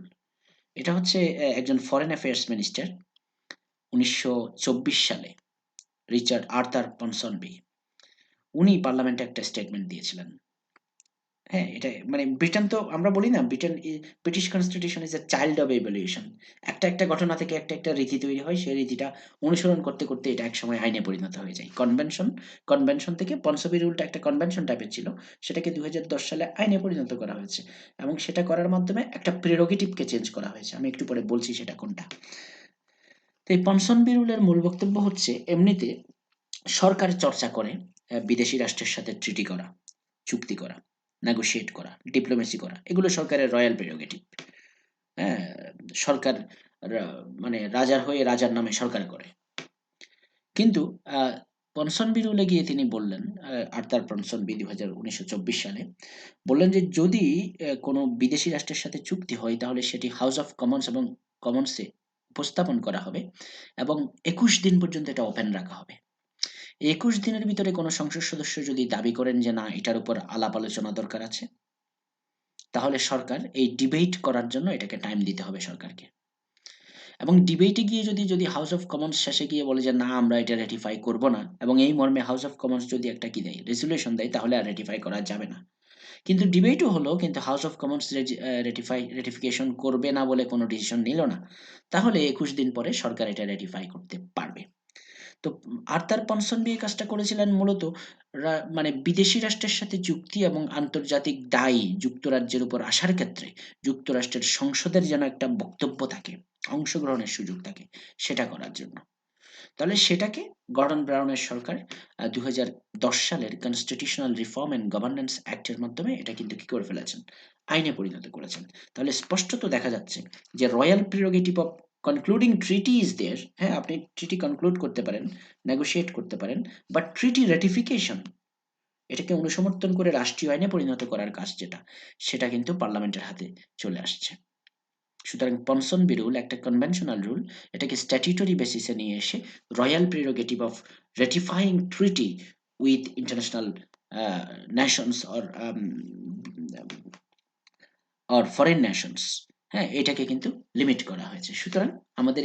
এটা হচ্ছে একজন ফরেন অ্যাফেয়ার্স মিনিস্টার 1924 সালে, রিচার্ড আর্থার পনসনবি, উনি পার্লামেন্টে একটা স্টেটমেন্ট দিয়েছিলেন। হ্যাঁ, এটা মানে ব্রিটেন, তো আমরা বলি না Britain British constitution is a child of evolution. একটা ঘটনা থেকে একটা রীতি তৈরি হয়, সেই রীতিটা অনুসরণ করতে করতে এটা একসময় আইনে পরিণত হয়ে যায়। কনভেনশন থেকে পনসবি রুলটা একটা কনভেনশন টাইপের ছিল, সেটাকে 2010 সালে আইনে পরিণত করা হয়েছে এবং সেটা করার মাধ্যমে একটা প্রেরোগেটিভকে চেঞ্জ করা হয়েছে। আমি একটু পরে বলছি সেটা কোনটা। তো এই পনসনবি রুলের মূল বক্তব্য হচ্ছে, এমনিতে সরকার চর্চা করে বিদেশি রাষ্ট্রের সাথে ট্রিটি করা, চুক্তি করা, নেগোশিয়েট করা, ডিপ্লোমেসি করা, এগুলো সরকারের রয়্যাল প্রেরোগেটিভ। হ্যাঁ, সরকার মানে রাজার হয়ে রাজার নামে সরকার করে। কিন্তু পনসনবি রুলে গিয়ে তিনি বললেন, আর্থার পনসনবি 1924 সালে বললেন যে যদি কোনো বিদেশি রাষ্ট্রের সাথে চুক্তি হয় তাহলে সেটি হাউস অফ কমন্স এবং কমন্সে উপস্থাপন করা হবে এবং 21 দিন পর্যন্ত এটা ওপেন রাখা হবে। 21 দিনের ভিতরে কোনো সংসদ সদস্য যদি দাবি করেন যে না, এটার উপর আলাপ আলোচনা দরকার আছে, তাহলে সরকার এই ডিবেট করার জন্য এটাকে টাইম দিতে হবে সরকারকে। এবং ডিবেটে গিয়ে যদি হাউস অফ কমন্স শেষে গিয়ে বলে যে না, আমরা এটা রেটিফাই করব না, এবং এই মর্মে হাউস অফ কমন্স যদি একটা কি দেয়, রেজুলেশন দেয়, তাহলে আর রেটিফাই করা যাবে না। কিন্তু ডিবেটও হলো, কিন্তু হাউস অফ কমন্স রেটিফিকেশন করবে না বলে কোনো ডিসিশন নিল না, তাহলে 21 দিন পরে সরকার এটা রেটিফাই করতে পারবে। তো আর্থার পনসনবি এই কাজটা করেছিলেন মূলত মানে বিদেশি রাষ্ট্রের সাথে চুক্তি এবং আন্তর্জাতিক দায় যুক্তরাজ্যের উপর আসার ক্ষেত্রে যুক্তরাষ্ট্রের সংসদের যেন একটা বক্তব্য থাকে, অংশগ্রহণের সুযোগ থাকে, সেটা করার জন্য। তাহলে সেটাকে গর্ডন ব্রাউনের সরকার 2010 সালের কনস্টিটিউশনাল রিফর্ম অ্যান্ড গভর্নেন্স অ্যাক্টের মাধ্যমে এটা কিন্তু কি করে ফেলেছেন, আইনে পরিণত করেছেন। তাহলে স্পষ্টত দেখা যাচ্ছে যে royal prerogative of concluding treaty is there. হ্যাঁ, আপনি ট্রিটি কনক্লুড করতে পারেন, নেগোশিয়েট করতে পারেন, বাট ট্রিটি রেটিফিকেশন, এটাকে অনুসমর্থন করে রাষ্ট্রীয় আইনে পরিণত করার কাজ যেটা, সেটা কিন্তু পার্লামেন্টের হাতে চলে আসছে। সুতরাং পনসনবি রুল একটা কনভেনশনাল রুল, এটাকে স্ট্যাটিউটরি বেসিসে নিয়ে এসে royal prerogative of ratifying treaty with international nations or foreign nations, হ্যাঁ, এটাকে কিন্তু লিমিট করা হয়েছে। সুতরাং আমাদের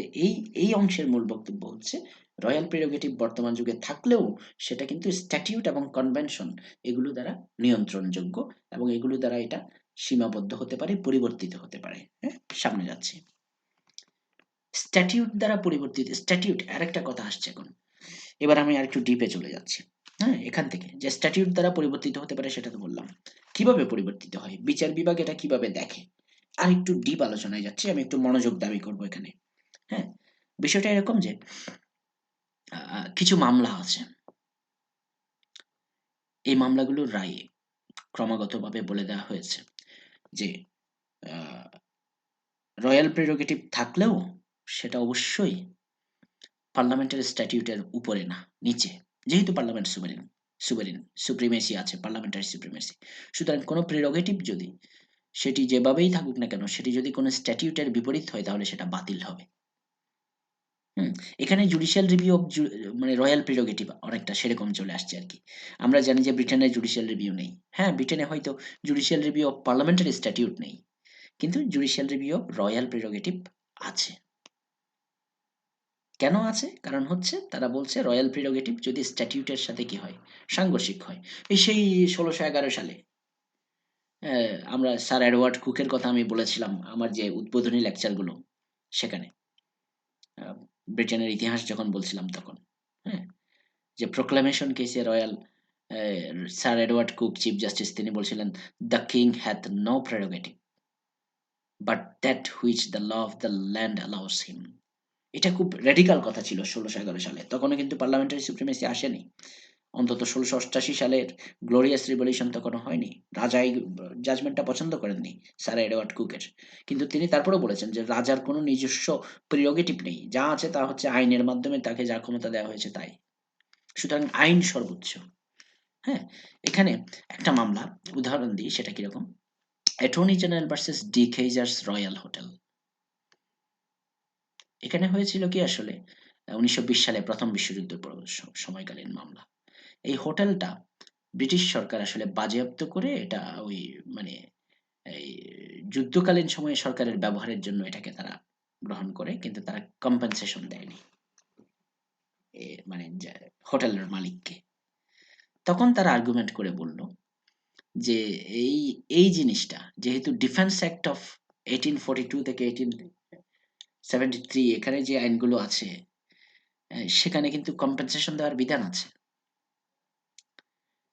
এই অংশের মূল বক্তব্য হচ্ছে, রয়্যাল প্রেরোগেটিভ বর্তমান যুগে থাকলেও সেটা কিন্তু স্ট্যাটিউট এবং কনভেনশন এগুলো দ্বারা নিয়ন্ত্রণযোগ্য, এবং এগুলো দ্বারা এটা সীমাবদ্ধ হতে পারে, পরিবর্তিত হতে পারে। হ্যাঁ, সামনে যাচ্ছি। স্ট্যাটিউট দ্বারা পরিবর্তিত, স্ট্যাটিউট আরেকটা কথা আসছে এখন, এবার আমি আর একটু ডিপে চলে যাচ্ছি। হ্যাঁ, এখান থেকে যে স্ট্যাটিউট দ্বারা পরিবর্তিত হতে পারে সেটা তো বললাম, কিভাবে পরিবর্তিত হয়, বিচার বিভাগ এটা কিভাবে দেখে, আর একটু ডিপ আলোচনায় যাচ্ছি, আমি একটু মনোযোগ দাবি করব এখানে। হ্যাঁ, বিষয়টা এরকম যে কিছু মামলা আছে, এই মামলাগুলোর রায়ে ক্রমাগতভাবে বলে দেওয়া হয়েছে যে রয়্যাল প্রেরোগেটিভ থাকলেও সেটা অবশ্যই পার্লামেন্টের স্ট্যাটিউটের উপরে না, নিচে, যেহেতু পার্লামেন্ট সুভেরিন সুপ্রিমেসি আছে, পার্লামেন্টারি সুপ্রিমেসি। সুতরাং কোনো প্রেরোগেটিভ যদি সেটি যেভাবেই থাকুক না কেন, সেটি যদি কোনো স্ট্যাটিউটের বিপরীত হয় তাহলে সেটা বাতিল হবে। হুম, এখানে জুডিশিয়াল রিভিউ অফ মানে রয়্যাল প্রেরোগেটিভ অনেকটা সেরকম চলে আসছে আর কি। আমরা জানি যে ব্রিটেনে জুডিশিয়াল রিভিউ নেই। হ্যাঁ, ব্রিটেনে হয়তো judicial review of parliamentary statute নেই, কিন্তু judicial review of royal prerogative আছে। কেন আছে? কারণ হচ্ছে তারা বলছে রয়্যাল প্রেরোগেটিভ যদি স্ট্যাটিউটের সাথে কি হয়, সাংঘর্ষিক হয়। এই সেই 1611 সালে আমরা স্যার এডওয়ার্ড কুকের কথা আমি বলেছিলাম আমার যে উদ্বোধনী লেকচারগুলো, সেখানে ব্রিটেনের ইতিহাস যখন বলছিলাম তখন, হ্যাঁ, যে প্রোক্লামেশন কেসে royal Sir Edward Coke chief justice তিনি বলছিলেন, the king hath no prerogative but that which the law of the land allows him. এটা খুব রেডিকাল কথা ছিল ১৬১১ সালে। তখনও কিন্তু পার্লামেন্টারি সুপ্রিমেসি আসেনি। অন্তত ১৬৮৮ সালের গ্লোরিয়াস রিভলিউশন তখনো হয়নি। রাজা এই জাজমেন্টটা পছন্দ করেননি স্যার এডওয়ার্ড কুকের। কিন্তু তিনি তারপরেও বলেছেন যে রাজার কোনো নিজস্ব প্রিরোগেটিভ নেই। যা আছে তা হচ্ছে আইনের মাধ্যমে তাকে যা ক্ষমতা দেওয়া হয়েছে তাই। সুতরাং আইন সর্বোচ্চ। হ্যাঁ? এখানে একটা মামলা উদাহরণ দিই সেটা কিরকম? Attorney General versus De Keyser's Royal Hotel. এখানে হয়েছিল কি আসলে ১৯২০ সালে ১ম বিশ্বযুদ্ধের সময়কালীন মামলা। এই হোটেলটা ব্রিটিশ সরকার আসলে বাজেয়াপ্ত করে এটা ওই মানে এই যুদ্ধকালীন সময়ে সরকারের ব্যবহারের জন্য এটাকে তারা গ্রহণ করে। কিন্তু তারা কম্পেনসেশন দেয়নি। মানে যে হোটেলের মালিককে। তখন তারা আর্গুমেন্ট করে বলল যে এই, এই জিনিসটা যেহেতু ডিফেন্স অ্যাক্ট অফ 1842 থেকে 1873 এখানে যে আইনগুলো আছে সেখানে কিন্তু কম্পেনসেশন দেওয়ার বিধান আছে।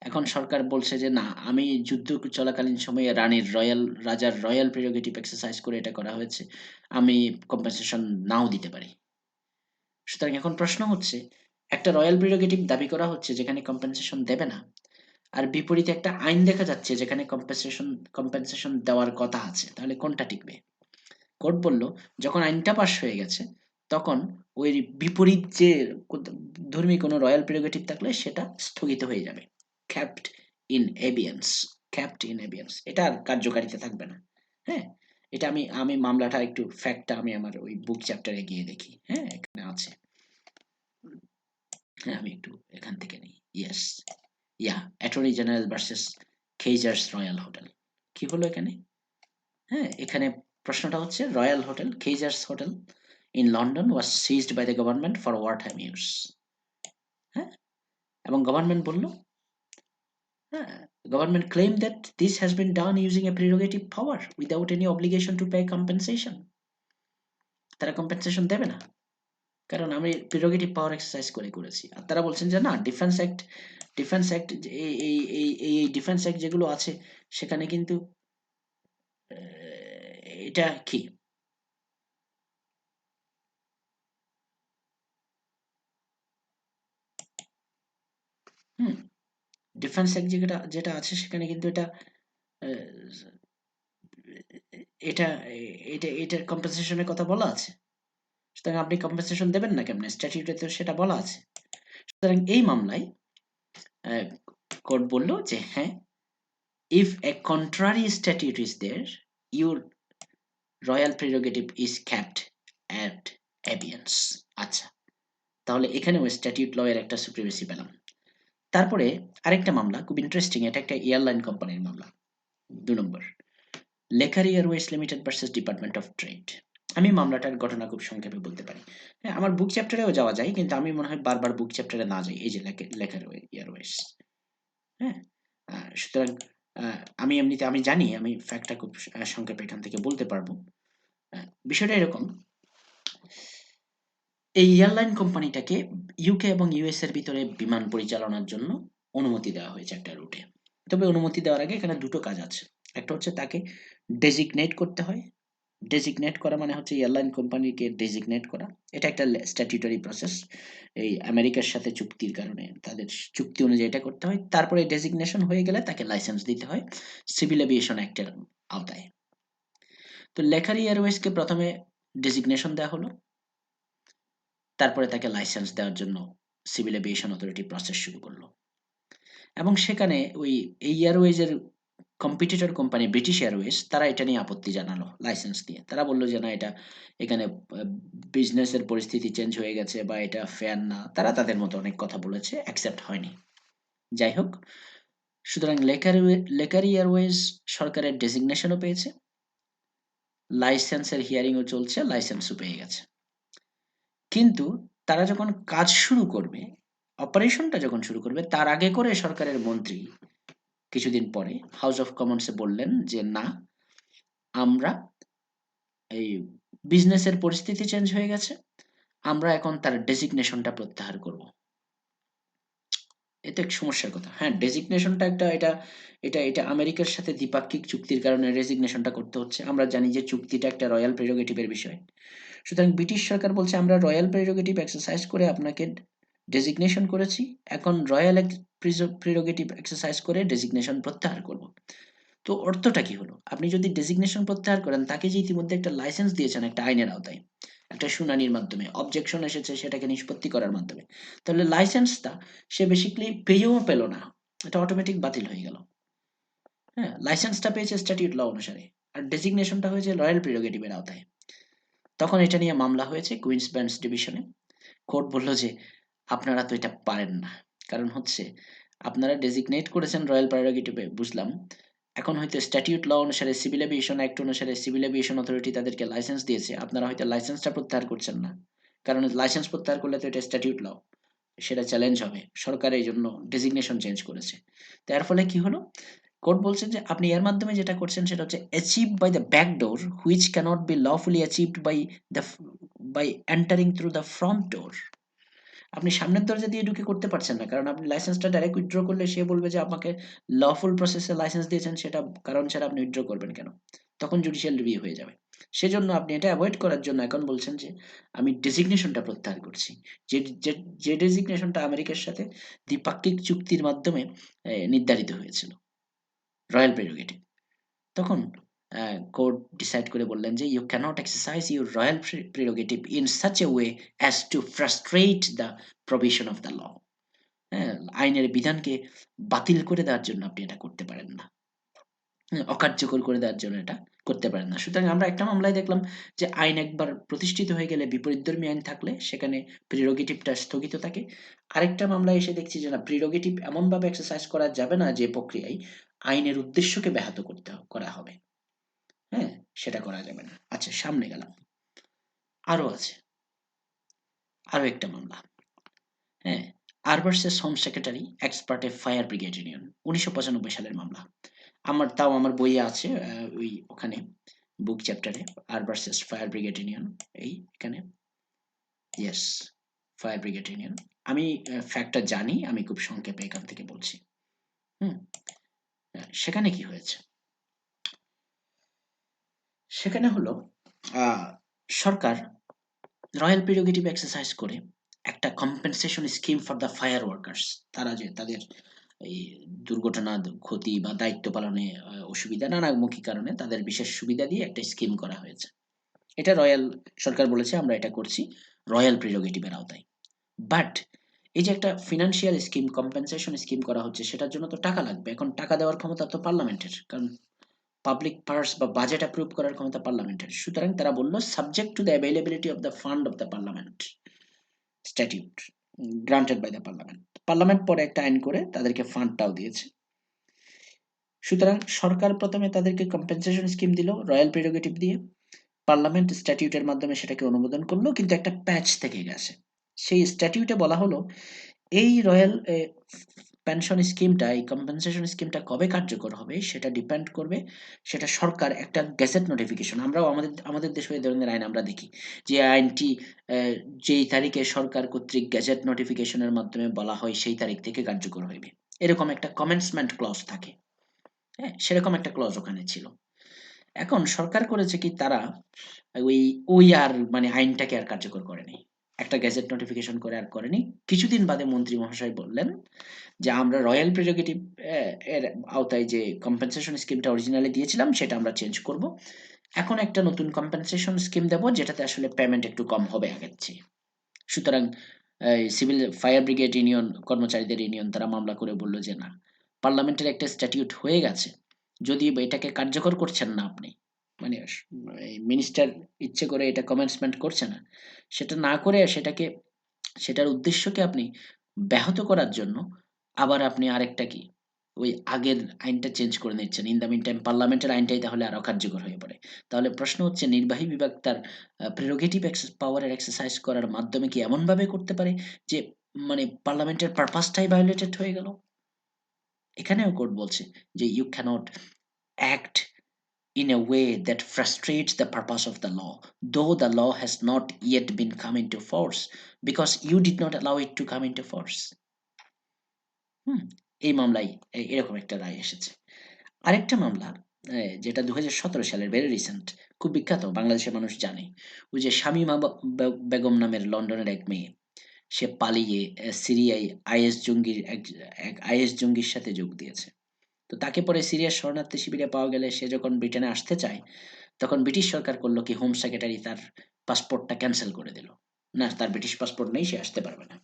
এখন সরকার বলছে যে না আমি যুদ্ধ চলাকালীন সময়ে রাজার রয়্যাল প্রেরোগেটিভ এক্সারসাইজ করে এটা করা হয়েছে। আমি কম্পেনসেশন নাও দিতে পারি। সুতরাং এখন প্রশ্ন হচ্ছে একটা রয়্যাল প্রেরোগেটিভ দাবি করা হচ্ছে যেখানে কম্পেনসেশন দেবে না। আর বিপরীতে একটা আইন দেখা যাচ্ছে যেখানে কম্পেনসেশন দেওয়ার কথা আছে। তাহলে কোনটা টিকবে? কোর্ট বলল যখন আইনটা পাস হয়ে গেছে তখন ওই বিপরীত যে ধর্মী কোনো রয়্যাল প্রেরোগেটিভ থাকলে সেটা স্থগিত হয়ে যাবে। ক্যাপ্ট ইন এবিয়েন্স। ক্যাপ্ট ইন এবিয়েন্স এটা আর কার্যকারিতা থাকবে না। হ্যাঁ, এটা আমি আমি মামলাটা একটু ফ্যাক্টটা আমি আমার ওই বুক চ্যাপ্টারে গিয়ে দেখি। হ্যাঁ, এখানে আছে। হ্যাঁ, আমি একটু এখান থেকে নিই। Yes, Attorney General versus Keyser's Royal Hotel. কি হলো এখানে? হ্যাঁ, এখানে প্রশ্নটা হচ্ছে Royal Hotel, Keyser's Hotel in London was seized by the government for wartime use. হ্যাঁ, এবং গভর্নমেন্ট বলল, হ্যাঁ, government claimed that this has been done using a prerogative power without any obligation to pay compensation. তারা compensation দেবে না কারণ আমি প্রিরোগেটিভ পাওয়ার exercise করেছি। আর তারা বলছেন যে না ডিফেন্স অ্যাক্ট এই ডিফেন্স অ্যাক্ট যেগুলো আছে সেখানে কিন্তু এটা কি হুম ডিফেন্স অ্যাক্ট যেটা যেটা আছে সেখানে কিন্তু এটা আহ, এটা এটার কম্পেনসেশনের কথা বলা আছে। সুতরাং আপনি কম্পেনসেশন দেবেন না কেমনে? স্ট্যাটিউটে তো সেটা বলা আছে। সুতরাং এই মামলায় কোর্ট বলল যে হ্যাঁ, if a contrary statute is there, your royal prerogative is kept at abeyance. আচ্ছা, তাহলে এখানেও স্ট্যাটিউট ল এর একটা সুপ্রিমেসি পেলাম। তারপরে আরেকটা মামলা খুব ইন্টারেস্টিং, এটা একটা এয়ারলাইন কোম্পানির মামলা। ২ নম্বর Laker Airways Limited versus Department of Trade. আমি মামলাটার ঘটনা খুব সংক্ষেপে বলতে পারি। হ্যাঁ, আমার বুক চ্যাপ্টারেও যাওয়া যায় কিন্তু আমি মনে হয় বারবার বুক চ্যাপ্টারে না যাই। এই যে লেকারি এয়ারওয়েজ। হ্যাঁ, সুতরাং আমি এমনিতে আমি জানি আমি ফ্যাক্টটা খুব সংক্ষেপে এখান থেকে বলতে পারবো। বিষয়টা এরকম, এই এয়ারলাইন কোম্পানিটাকে ইউকে এবং ইউএস এর ভিতরে বিমান পরিচালনার জন্য অনুমতি দেওয়া হয়েছে একটা রুটে। তবে অনুমতি দেওয়ার আগে এখানে দুটো কাজ আছে। একটা হচ্ছে তাকে ডেজিগনেট করতে হয়। ডেজিগনেট করা মানে হচ্ছে এয়ারলাইন কোম্পানিকে ডেজিগনেট করা। এটা একটা স্ট্যাটিউটরি প্রসেস। এই আমেরিকার সাথে চুক্তির কারণে তাদের চুক্তি অনুযায়ী এটা করতে হয়। তারপরে ডেজিগনেশন হয়ে গেলে তাকে লাইসেন্স দিতে হয় সিভিল এভিয়েশন অ্যাক্টের আওতায়। তো লেকারি এয়ারওয়েজকে প্রথমে ডেজিগনেশন দেওয়া হলো। তারপরে তাকে লাইসেন্স দেওয়ার জন্য সিভিল এভিয়েশন অথরিটি প্রসেস শুরু করলো। এবং সেখানে ওই এই এয়ারওয়েজের কম্পিটিটর কোম্পানি ব্রিটিশ এয়ারওয়েজ তারা এটা নিয়ে আপত্তি জানালো লাইসেন্স দিয়ে। তারা বলল যে না এটা এখানে বিজনেসের পরিস্থিতি চেঞ্জ হয়ে গেছে বা এটা ফেয়ার না। তারা তাদের মতো অনেক কথা বলেছে, অ্যাকসেপ্ট হয়নি। যাই হোক, সুতরাং লেকারি এয়ারওয়েজ সরকারের ডেজিগনেশনও পেয়েছে, লাইসেন্সের হিয়ারিংও চলছে, লাইসেন্সও পেয়ে গেছে। কিন্তু তারা যখন কাজ শুরু করবে, অপারেশনটা যখন শুরু করবে তার আগে করে সরকারের মন্ত্রী কিছুদিন পরে হাউস অফ কমন্সে বললেন যে না, আমরা এই বিজনেসের পরিস্থিতি চেঞ্জ হয়ে গেছে, আমরা এখন তার ডেজিগনেশনটা প্রত্যাহার করব। এ তো এক সমস্যার কথা। হ্যাঁ, ডেজিগনেশনটা একটা এটা এটা এটা আমেরিকার সাথে দ্বিপাক্ষিক চুক্তির কারণে রেজিগনেশনটা করতে হচ্ছে। আমরা জানি যে চুক্তিটা একটা রয়্যাল প্রেরোগেটিভ এর বিষয়। সুতরাং ব্রিটিশ সরকার বলছে আমরা রয়্যাল প্রেরোগেটিভ এক্সারসাইজ করে আপনাকে ডেজিগনেশন করেছি। এখন রয়্যাল প্রেরোগেটিভ এক্সারসাইজ করে ডেজিগনেশন প্রত্যাহার করব। তো অর্থটা কি হলো? আপনি যদি ডেজিগনেশন প্রত্যাহার করেন, তাকে যে ইতিমধ্যে একটা লাইসেন্স দিয়েছেন একটা আইনের আওতায়, একটা শুনানির মাধ্যমে, অবজেকশন এসেছে সেটাকে নিষ্পত্তি করার মাধ্যমে। তাহলে লাইসেন্সটা সে বেসিক্যালি পেয়েও পেল না। এটা অটোমেটিক বাতিল হয়ে গেল। হ্যাঁ? লাইসেন্সটা পেয়েছে স্ট্যাটিউট ল অনুসারে। আর ডেজিগনেশনটা হয়েছে রয়্যাল প্রেরোগেটিভ এর আওতায়। তখন এটা নিয়ে মামলা হয়েছে কুইন্স বেঞ্চ ডিভিশনে। কোর্ট বলল যে, "আপনারা তো এটা পারেন না। কারণ হচ্ছে আপনারা ডেজিগনেট করেছেন রয়্যাল প্রেরোগেটিভ এ বুঝলাম। এখন হয়তো স্ট্যাটিউট ল অনুসারে সিভিল এভিয়েশন অ্যাক্ট অনুসারে সিভিল এভিয়েশন অথরিটি তাদেরকে লাইসেন্স দিয়েছে। আপনারা হয়তো লাইসেন্সটা প্রত্যাহার করছেন না। কারণ লাইসেন্স প্রত্যাহার করলে তো এটা স্ট্যাটিউট ল। সেটা চ্যালেঞ্জ হবে। সরকার এইজন্য ডেজিগনেশন চেঞ্জ করেছে।" তো এর ফলে কি হলো? কোর্ট বলছেন যে আপনি এর মাধ্যমে যেটা করছেন সেটা হচ্ছে achieved by the back door which cannot be lawfully achieved the by entering through the front door. আপনি সামনের দরজা দিয়ে ঢুকে করতে পারছেন না। কারণ আপনি লাইসেন্সটা ডাইরেক্ট উইথড্র করলে সে বলবে যে আমাকে লফুল প্রসেসে লাইসেন্স দিয়েছেন সেটা কারণ ছাড়া আপনি উইথড্র করবেন কেন? তখন জুডিশিয়াল রিভিউ হয়ে যাবে। সেজন্য আপনি এটা এভয়েড করার জন্য এখন বলছেন যে আমি ডেজিগনেশনটা প্রত্যাহার করছি। যে যে যে ডেজিগনেশনটা আমেরিকার সাথে দ্বিপাক্ষিক চুক্তির মাধ্যমে নির্ধারিত হয়েছিল। Royal prerogative. তখন কোর্ট ডিসাইড করে বললেন যে you cannot exercise your royal prerogative in such a way as to frustrate the provision of the law. হ্যাঁ, আইনের বিধানকে বাতিল করে দেওয়ার জন্য আপনি এটা করতে পারেন না। হ্যাঁ, অকার্যকর করে দেওয়ার জন্য এটা করতে পারেন না। সুতরাং আমরা একটা মামলায় দেখলাম যে আইন একবার প্রতিষ্ঠিত হয়ে গেলে বিপরীতধর্মী আইন থাকলে সেখানে প্রেরোগেটিভটা স্থগিত থাকে। আরেকটা মামলায় এসে দেখছি যে না, প্রেরোগেটিভ এমনভাবে এক্সারসাইজ করা যাবে না যে প্রক্রিয়ায় আইনের উদ্দেশ্যকে ব্যাহত করা হবে। হ্যাঁ? সেটা করা যাবে না। আচ্ছা, সামনে গেলাম। আরো আছে। আরো একটা মামলা। হ্যাঁ? আর ভার্সাস হোম সেক্রেটারি এক্স পার্টে ফায়ার ব্রিগেড ইউনিয়ন ১৯৯৫ সালের মামলা। আমার বইয়ে আছে ওই ওখানে বুক চ্যাপ্টারে আর ভার্সাস ফায়ার ব্রিগেড ইউনিয়ন এই এখানে ইয়েস ফায়ার ব্রিগেড ইউনিয়ন। আমি ফ্যাক্টটা জানি, আমি খুব সংক্ষেপে এখান থেকে বলছি। হুম? সেখানে কি হয়েছে? সেখানে হলো আ সরকার রয়্যাল প্রেরোগেটিভ এক্সারসাইজ করে একটা compensation scheme for the fire workers, তারা যে তাদের এই দুর্ঘটনা ক্ষতি বা দায়িত্ব পালনে অসুবিধা নানামুখী কারণে তাদের বিশেষ সুবিধা দিয়ে একটা স্কিম করা হয়েছে। এটা রয়্যাল সরকার বলেছে আমরা এটা করছি রয়্যাল প্রেরোগেটিভের আওতায়। বাট এই যে একটা ফিনান্সিয়াল স্কিম কম্পেনসেশন স্কিম করা হচ্ছে সেটার জন্য তো টাকা লাগবে। এখন টাকা দেওয়ার ক্ষমতা তো পার্লামেন্টের। কারণ পাবলিক পার্স বা বাজেট অ্যাপ্রুভ করার ক্ষমতা পার্লামেন্টের। সুতরাং তারা বলল subject to the availability of the fund of the parliament statute granted by the parliament. Parliament পরে একটা আইন করে তাদেরকে ফান্ডটাও দিয়েছে। সুতরাং সরকার প্রথমে তাদেরকে কম্পেনসেশন স্কিম দিল রয়্যাল প্রেরোগেটিভ দিয়ে। পার্লামেন্ট স্ট্যাটিউটের মাধ্যমে সেটাকে অনুমোদন করলো, কিন্তু একটা প্যাচ থেকে গেছে। সেই স্ট্যাটিউটে বলা হলো এই রয়্যাল পেনশন স্কিমটা, এই কম্পেনসেশন স্কিমটা কবে কার্যকর হবে সেটা ডিপেন্ড করবে। সেটা সরকার একটা গেজেট নোটিফিকেশন, আমরাও আমাদের আমাদের দেশে এই ধরনের আইন আমরা দেখি যে আইনটি যেই তারিখে সরকার কর্তৃক গেজেট নোটিফিকেশনের মাধ্যমে বলা হয় সেই তারিখ থেকে কার্যকর হইবে, এরকম একটা কমেন্সমেন্ট ক্লজ থাকে। হ্যাঁ, সেরকম একটা ক্লজ ওখানে ছিল। এখন সরকার করেছে কি, তারা ওই ওই আর মানে আইনটাকে আর কার্যকর করেনি। একটা গেজেট নোটিফিকেশন করে আর করেনি। কিছুদিন বাদে মন্ত্রী মহাশয় বললেন যে আমরা রয়্যাল প্রেরোগেটিভ এর আওতায় যে কম্পেনসেশন স্কিমটা অরিজিনালি দিয়েছিলাম সেটা আমরা চেঞ্জ করব। এখন একটা নতুন কম্পেনসেশন স্কিম দেব যেটাতে আসলে পেমেন্ট একটু কম হবে আগের চেয়ে। সুতরাং সিভিল ফায়ার ব্রিগেড ইউনিয়ন, কর্মচারীদের ইউনিয়ন, তারা মামলা করে বলল যে না, পার্লামেন্টের একটা স্ট্যাটিউট হয়ে গেছে, যদি এটাকে কার্যকর করছেন না আপনি, মানে মিনিস্টার ইচ্ছে করে এটা কমেন্সমেন্ট করছে না, সেটা না করে সেটার উদ্দেশ্যকে আপনি ব্যাহত করার জন্য আবার আপনি আরেকটা কি ওই আগের আইনটা চেঞ্জ করে নিচ্ছেন। ইন দ্য মিন টাইম পার্লামেন্টের আইনটাই তাহলে আরো কার্যকর হয়ে পড়ে। তাহলে প্রশ্ন হচ্ছে নির্বাহী বিভাগ তার প্রেরোগেটিভ পাওয়ারের এক্সারসাইজ করার মাধ্যমে কি এমনভাবে করতে পারে যে মানে পার্লামেন্টের পারপাসটাই ভায়োলেটেড হয়ে গেল? এখানেও কোর্ট বলছে যে you cannot act in a way that frustrates the purpose of the law, though the law has not yet been come into force, because you did not allow it to come into force. হুম? এই মামলায় এরকম একটা রায় এসেছে। আরেকটা মামলা যেটা ২০১৭ সালের very recent, খুব বিখ্যাত, বাংলাদেশের মানুষ জানে। ওই যে শামীমা বেগম নামের লন্ডনের এক মেয়ে। সে পালিয়ে সিরিয়ায় আইএস জঙ্গির এক আইএস জঙ্গির সাথে যোগ দিয়েছে। তো তাকে পরে সিরিয়ার শরণার্থী শিবিরে পাওয়া গেলে সে যখন ব্রিটেনে আসতে চায়, তখন ব্রিটিশ সরকার করল কি, হোম সেক্রেটারি তার পাসপোর্টটা ক্যান্সেল করে দিল। না, তার ব্রিটিশ পাসপোর্ট নেই, সে আসতে পারবে না।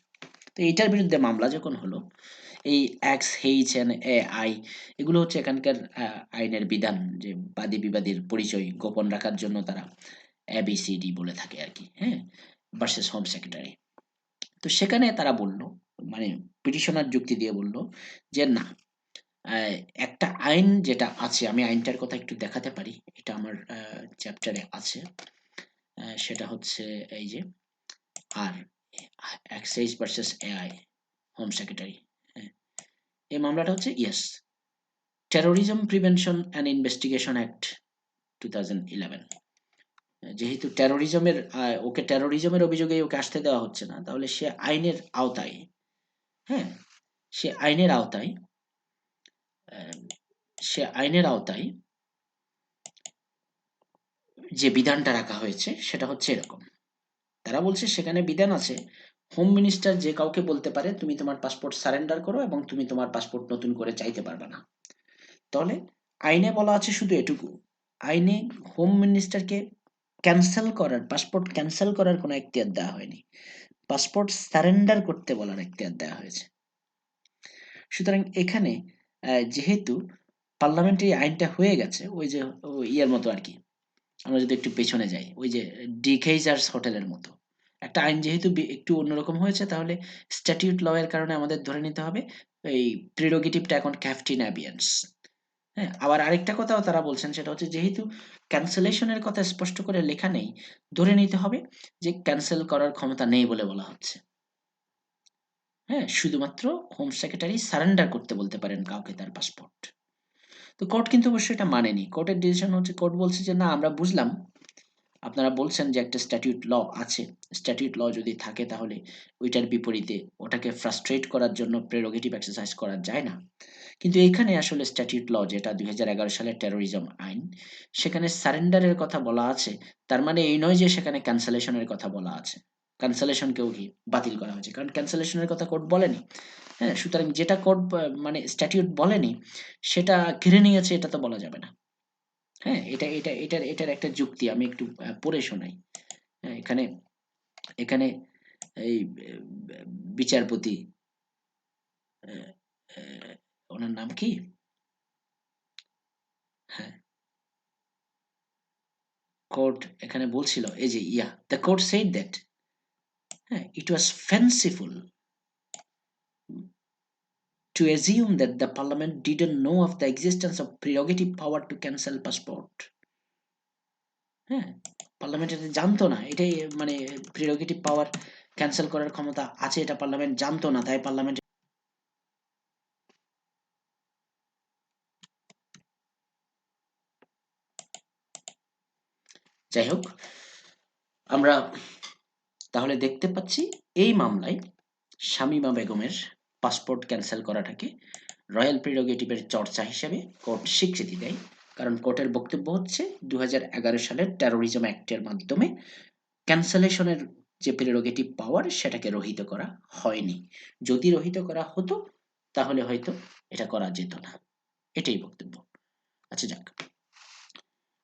তো এইটার বিরুদ্ধে মামলা যখন হলো, এই XHNAI এগুলো হচ্ছে এখানকার আইনের বিধান, যে বাদী বিবাদীর পরিচয় গোপন রাখার জন্য তারা ABCD বলে থাকে আর কি, হ্যাঁ, ভার্সেস হোম সেক্রেটারি। তো সেখানে তারা বলল, মানে পিটিশনার যুক্তি দিয়ে বলল যে না, আহ, একটা আইন যেটা আছে, আমি আইনটার কথা একটু দেখাতে পারি, এটা আমার চ্যাপ্টারে আছে। সেটা হচ্ছে এই যে আর excise versus AI Home Secretary. এই মামলাটা হচ্ছে yes, terrorism prevention and investigation act 2011। যেহেতু ওকে টেরোরিজমের অভিযোগে ওকে আসতে দেওয়া হচ্ছে না, তাহলে সে আইনের আওতায়, হ্যাঁ, সে আইনের আওতায় আহ, সে আইনের আওতায় যে বিধানটা রাখা হয়েছে সেটা হচ্ছে এরকম। তারা বলছে সেখানে বিধান আছে, হোম মিনিস্টার যে কাউকে বলতে পারে তুমি তোমার পাসপোর্ট সারেন্ডার করো এবং তুমি তোমার পাসপোর্ট নতুন করে চাইতে পারবে না। তাহলে আইনে বলা আছে শুধু এটুকু, আইনে হোম মিনিস্টারকে পাসপোর্ট ক্যান্সেল করার কোনো এখতিয়ার দেওয়া হয়নি, পাসপোর্ট সারেন্ডার করতে বলার এখতিয়ার দেওয়া হয়েছে। সুতরাং এখানে যেহেতু পার্লামেন্টে এই আইনটা হয়ে গেছে, ওই যে ইয়ের মতো আর কি, আমরা যদি একটু পেছনে যাই, ওই যে ডিকেইজার্স হোটেলের মতো একটা আইন যেহেতু একটু অন্যরকম হয়েছে, তাহলে স্ট্যাটিউট ল এর কারণে আমাদের ধরে নিতে হবে এই প্রিরোগেটিভটা এখন ক্যাপ্টিন অ্যাবিয়েন্স। হ্যাঁ, আবার আরেকটা কথাও তারা বলছেন, সেটা হচ্ছে যেহেতু ক্যান্সেলেশনের কথা স্পষ্ট করে লেখা নেই, ধরে নিতে হবে যে ক্যান্সেল করার ক্ষমতা নেই বলে বলা হচ্ছে। হ্যাঁ, শুধুমাত্র হোম সেক্রেটারি সারেন্ডার করতে বলতে পারেন কাউকে তার পাসপোর্ট। তো কোর্ট কিন্তু অবশ্যই এটা মানেনি। কোর্টের ডিসিশন হচ্ছে, কোর্ট বলছে যে না, আমরা বুঝলাম আপনারা বলছেন যে একটা স্ট্যাটিউট ল আছে, স্ট্যাটিউট ল যদি থাকে তাহলে ওইটার বিপরীতে ওটাকে ফ্রাস্ট্রেট করার জন্য প্রেরোগেটিভ এক্সারসাইজ করা যায় না। কিন্তু এখানে আসলে স্ট্যাটিউট ল, যেটা ২০১১ সালের টেরোরিজম আইন, সেখানে সারেন্ডারের কথা বলা আছে। তার মানে এই নয় যে সেখানে ক্যান্সেলেশনের কথা বলা আছে। ক্যান্সেলেশনকেও কি বাতিল করা হয়েছে, কারণ ক্যান্সেলেশনের কথা কোর্ট বলেনি। হ্যাঁ, সুতরাং যেটা কোর্ট মানে স্ট্যাটিউট বলেনি, সেটা ঘিরে নিয়েছে, এটা তো বলা যাবে না। হ্যাঁ, এটার একটা যুক্তি আমি একটু পড়ে শোনাই। হ্যাঁ, এখানে এখানে এই বিচারপতি, আহ, আহ, ওনার নাম কি, হ্যাঁ, কোর্ট এখানে বলছিল এই যে দ্য কোর্ট সেড দ্যাট, হ্যাঁ, ইট ওয়াজ fanciful to assume that the parliament didn't know of the existence of prerogative power to cancel passport. হ্যাঁ, পার্লামেন্ট এটা জানতো না, এটাই মানে প্রিরোগেটিভ পাওয়ার ক্যান্সেল করার ক্ষমতা আছে, এটা পার্লামেন্ট জানতো না, তাই পার্লামেন্ট। যাই হোক, আমরা তাহলে দেখতে পাচ্ছি এই মামলায় শামীমা বেগমের পাসপোর্ট ক্যান্সেল করাটাকে রয়্যাল প্রিরোগেটিভের চর্চা হিসেবে কোর্ট স্বীকৃতি দেয়। কারণ কোর্টের বক্তব্য হচ্ছে ২০১১ সালের টেরোরিজম অ্যাক্টের মাধ্যমে ক্যান্সেলেশনের যে প্রিরোগেটিভ পাওয়ার সেটাকে রহিত করা হয়নি। যদি রহিত করা হতো তাহলে হয়তো এটা করা যেত না। এটাই বক্তব্য। আচ্ছা, যাক,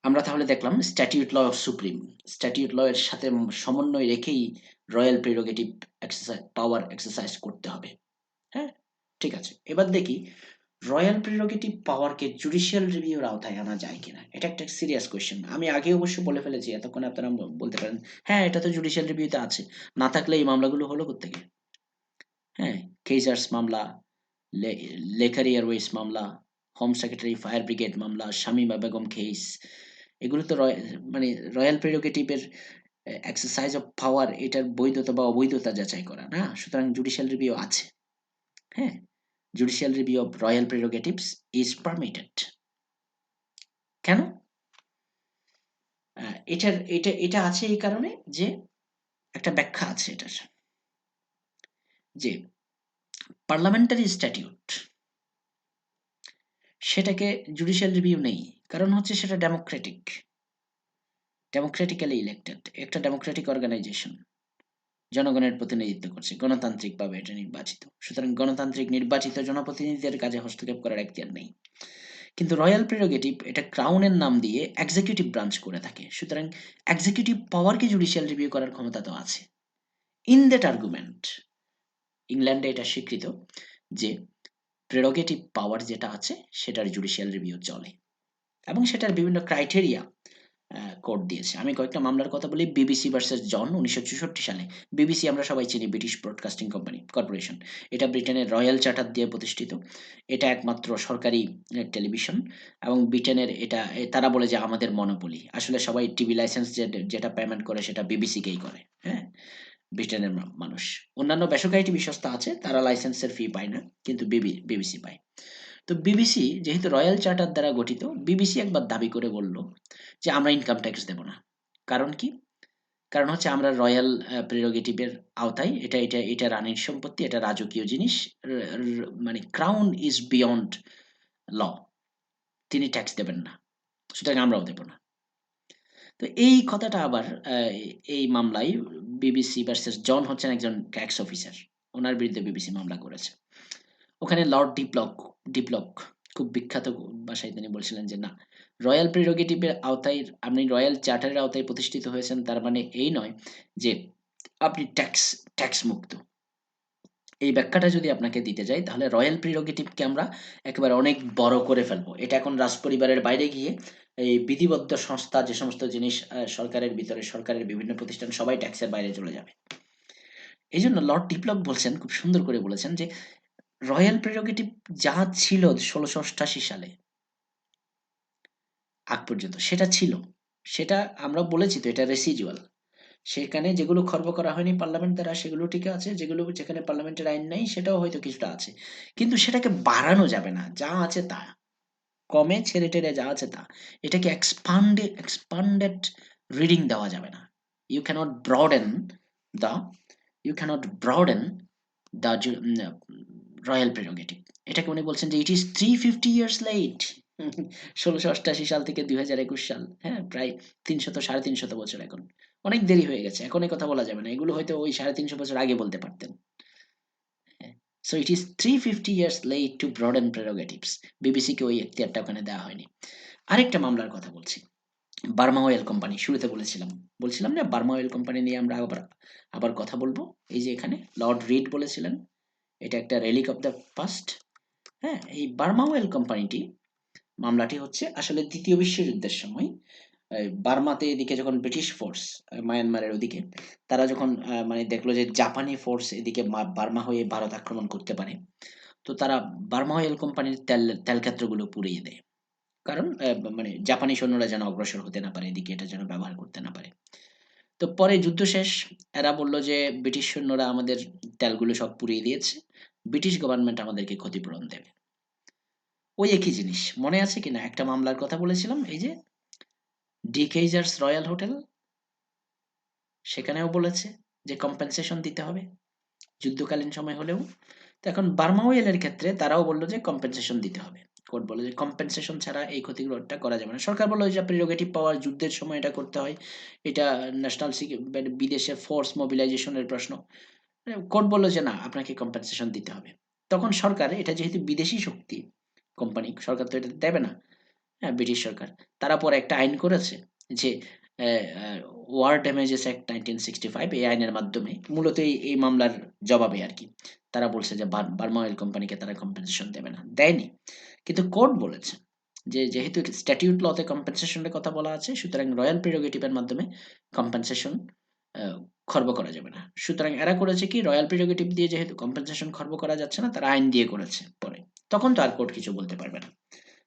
আমরা তাহলে দেখলাম statute law of supreme, statute law এর সাথে সমন্বয় রেখেই রয়্যাল প্রিরোগেটিভ পাওয়ার এক্সারসাইজ করতে হবে। হ্যাঁ, ঠিক আছে, এবার দেখি রয়্যাল প্রিরোগেটিভ পাওয়ারকে জুডিশিয়াল রিভিউর আওতায় আনা যায় কিনা। এটা একটা সিরিয়াস কোয়েশ্চেন, আমি আগে অবশ্য বলে ফেলেছি, এতক্ষণে আপনারা বলতে পারেন হ্যাঁ, এটা তো জুডিশিয়াল রিভিউতে আছে, না থাকলে এই মামলাগুলো হলো কোত্থেকে। হ্যাঁ, কেজার্স মামলা, লেকার এয়ারওয়েজ মামলা, হোম সেক্রেটারি ফায়ার ব্রিগেড মামলা, শামীমা বেগম কেস, এগুলো তো মানে রয়্যাল প্রেরোগেটিভের এক্সারসাইজ অফ পাওয়ার, এটার বৈধতা বা অবৈধতা যাচাই করা না, সুতরাং জুডিশিয়াল রিভিউ আছে। হ্যাঁ, judicial review of royal prerogatives is permitted. কেন? এটা আছে এই কারণে যে একটা ব্যাখ্যা আছে এটার, যে পার্লামেন্টারি স্ট্যাটিউট সেটাকে জুডিশিয়াল রিভিউ নেই, কারণ হচ্ছে সেটা ডেমোক্রেটিক্যালি ইলেক্টেড, একটা ডেমোক্রেটিক অর্গানাইজেশন জনগণের প্রতিনিধিত্ব করছে, গণতান্ত্রিকভাবে এটা নির্বাচিত। সুতরাং গণতান্ত্রিক নির্বাচিত জনপ্রতিনিধিদের কাজে হস্তক্ষেপ করার এখতিয়ার নেই। কিন্তু রয়্যাল প্রেরোগেটিভ এটা ক্রাউনের নাম দিয়ে এক্সিকিউটিভ ব্রাঞ্চ করে থাকে, সুতরাং এক্সিকিউটিভ পাওয়ারকে জুডিশিয়াল রিভিউ করার ক্ষমতা তো আছে। ইন দ্যাট আর্গুমেন্ট ইংল্যান্ডে এটা স্বীকৃত যে প্রেরোগেটিভ পাওয়ার যেটা আছে সেটার জুডিশিয়াল রিভিউ চলে, এবং সেটার বিভিন্ন ক্রাইটেরিয়া কোর্ট দিয়েছে। আমি কয়েকটা মামলার কথা বলি। বিবিসি ভার্সেস জন 1964 সালে। বিবিসি আমরা সবাই চিনি, ব্রিটিশ ব্রডকাস্টিং কর্পোরেশন। এটা ব্রিটেনের রয়্যাল চার্টার দিয়ে প্রতিষ্ঠিত। এটা একমাত্র সরকারি টেলিভিশন, এবং ব্রিটেনের এটা তারা বলে যে আমাদের মনোপলি। আসলে সবাই টিভি লাইসেন্স যেটা পেমেন্ট করে সেটা বিবিসিকেই করে। হ্যাঁ, ব্রিটেনের মানুষ। অন্যান্য বেসরকারি টিভি সংস্থা আছে, তারা লাইসেন্সের ফি পায় না, কিন্তু বিবিসি পায়। তো বিবিসি যেহেতু রয়্যাল চার্টার দ্বারা গঠিত, বিবিসি একবার দাবি করে বলল যে আমরা ইনকাম ট্যাক্স দেব না। কারণ কি? কারণ হচ্ছে আমরা রয়্যাল প্রেরোগেটিভের আওতায়, এটা রানীর সম্পত্তি, এটা রাজকীয় জিনিস, মানে ক্রাউন ইজ বিয়ন্ড ল, তিনি ট্যাক্স দেবেন না, সুতরাং আমরাও দেব না। তো এই কথাটা আবার এই মামলায় বিবিসি ভার্সেস জন হচ্ছেন একজন ট্যাক্স অফিসার, ওনার বিরুদ্ধে বিবিসি মামলা করেছে। ওখানে লর্ড ডিপলক খুব বিখ্যাত ভাষায় তিনি বলছিলেন যে না, রয়্যাল প্রেরোগেটিভের আওতায়, আপনি রয়্যাল চার্টারের আওতায় প্রতিষ্ঠিত হয়েছেন, তার মানে এই নয় যে আপনি ট্যাক্স মুক্ত। এই ব্যাখ্যাটা যদি আপনাকে দিতে যাই, তাহলে রয়্যাল প্রেরোগেটিভকে আমরা একেবারে অনেক বড় করে ফেলবো। এটা এখন রাজপরিবারের বাইরে গিয়ে এই বিধিবদ্ধ সংস্থা, যে সমস্ত জিনিস সরকারের ভিতরে, সরকারের বিভিন্ন প্রতিষ্ঠান সবাই ট্যাক্সের বাইরে চলে যাবে। এই জন্য লর্ড ডিপলক বলছেন, খুব সুন্দর করে বলেছেন যে রয়্যাল প্রেরোগেটিভ যা ছিল 1688 সালে আগ পর্যন্ত সেটা ছিল, সেটা আমরা বলেছি তো এটা রেসিজুয়াল। সেখানে যেগুলো খর্ব করা হয়নি পার্লামেন্ট দ্বারা সেগুলো ঠিক আছে, যেগুলো যেখানে পার্লামেন্টের আইন নাই সেটাও হয়তো কিছুটা আছে, কিন্তু সেটাকে বাড়ানো যাবে না, যা আছে তা, কমে ছেড়ে টেড়ে যা আছে তা, এটাকে এক্সপান্ডেড রিডিং দেওয়া যাবে না। You cannot broaden the you cannot broaden the royal prerogative. এটাকে উনি বলছেন যে ইট ইজ 350 ইয়ার্স লেট। 1688 সাল থেকে 2021 সাল, হ্যাঁ, প্রায় 300 সাড়ে 300 বছর এখন অনেক দেরি হয়ে গেছে। এখন এই কথা বলা যাবে না, এগুলো হয়তো ওই 350 বছর আগে বলতে পারতেন। So it is 350 years late to broaden prerogatives. বিবিসিকে ওই এখতিয়ারটা ওখানে দেওয়া হয়নি। আরেকটা মামলার কথা বলছি, বার্মা অয়েল কোম্পানি। শুরুতে বলছিলাম না, বার্মা অয়েল কোম্পানি নিয়ে আমরা আবার আবার কথা বলবো। এই যে এখানে লর্ড রিড বলেছিলেন এটা একটা রেলিক অফ দ্য পাস্ট। হ্যাঁ, এই বার্মা অয়েল কোম্পানিটি, মামলাটি হচ্ছে আসলে দ্বিতীয় বিশ্বযুদ্ধের সময় বার্মাতে এদিকে যখন ব্রিটিশ ফোর্স মায়ানমারের ওদিকে, তারা যখন মানে দেখলো যে জাপানি ফোর্স এদিকে বার্মা হয়ে ভারত আক্রমণ করতে পারে, তো তারা বার্মা অয়েল কোম্পানির তেল ক্ষেত্রগুলো পুড়িয়ে দেয়। কারণ মানে জাপানি সৈন্যরা যেন অগ্রসর হতে না পারে, এদিকে এটা যেন ব্যবহার করতে না পারে। তো পরে যুদ্ধ শেষ, এরা বলল যে ব্রিটিশ সৈন্যরা আমাদের তেলগুলো সব পুড়িয়ে দিয়েছে, ব্রিটিশ গভর্নমেন্ট আমাদেরকে ক্ষতিপূরণ দেবে। ওই একই জিনিস মনে আছে কিনা, একটা মামলার কথা বলেছিলাম, এই যে ডিকেইজার্স রয়্যাল হোটেল, সেখানেও বলেছে যে কম্পেনসেশন দিতে হবে যুদ্ধকালীন সময় হলেও। তো এখন বার্মা অয়েলের ক্ষেত্রে তারাও বললো যে কম্পেনসেশন দিতে হবে। কোর্ট বলে যে কম্পেনসেশন ছাড়া এই ক্ষতিগুলোটা করা যাবে না। সরকার বললো যে প্রেরোগেটিভ পাওয়ার, যুদ্ধের সময় এটা করতে হয়, এটা ন্যাশনাল বিদেশে ফোর্স মোবিলাইজেশনের প্রশ্ন। কোর্ট বললো যে না, আপনাকে কম্পেনসেশন দিতে হবে। তখন সরকার, এটা যেহেতু বিদেশি শক্তি কোম্পানি, সরকার তো এটা দেবে না, হ্যাঁ, ব্রিটিশ সরকার, তারা পরে একটা আইন করেছে যে ওয়ার ড্যামেজেস অ্যাক্ট 1965, এই আইনের মাধ্যমে মূলত এই মামলার জবাবে আর কি, তারা বলছে যে বার্মা অয়েল কোম্পানিকে তারা কম্পেনসেশন দেবে না, দেয়নি। কিন্তু কোর্ট বলেছে যে যেহেতু স্ট্যাটিউট লতে কম্পেনসেশনের কথা বলা আছে, সুতরাং রয়্যাল প্রেরোগেটিভের মাধ্যমে কম্পেনসেশন খর্ব করা যাবে না। সুতরাং এরা করেছে কি, রয়্যাল প্রেরোগেটিভ দিয়ে যেহেতু কম্পেনসেশন খর্ব করা যাচ্ছে না, তারা আইন দিয়ে করেছে পরে, তখন তো আর কোর্ট কিছু বলতে পারবে না।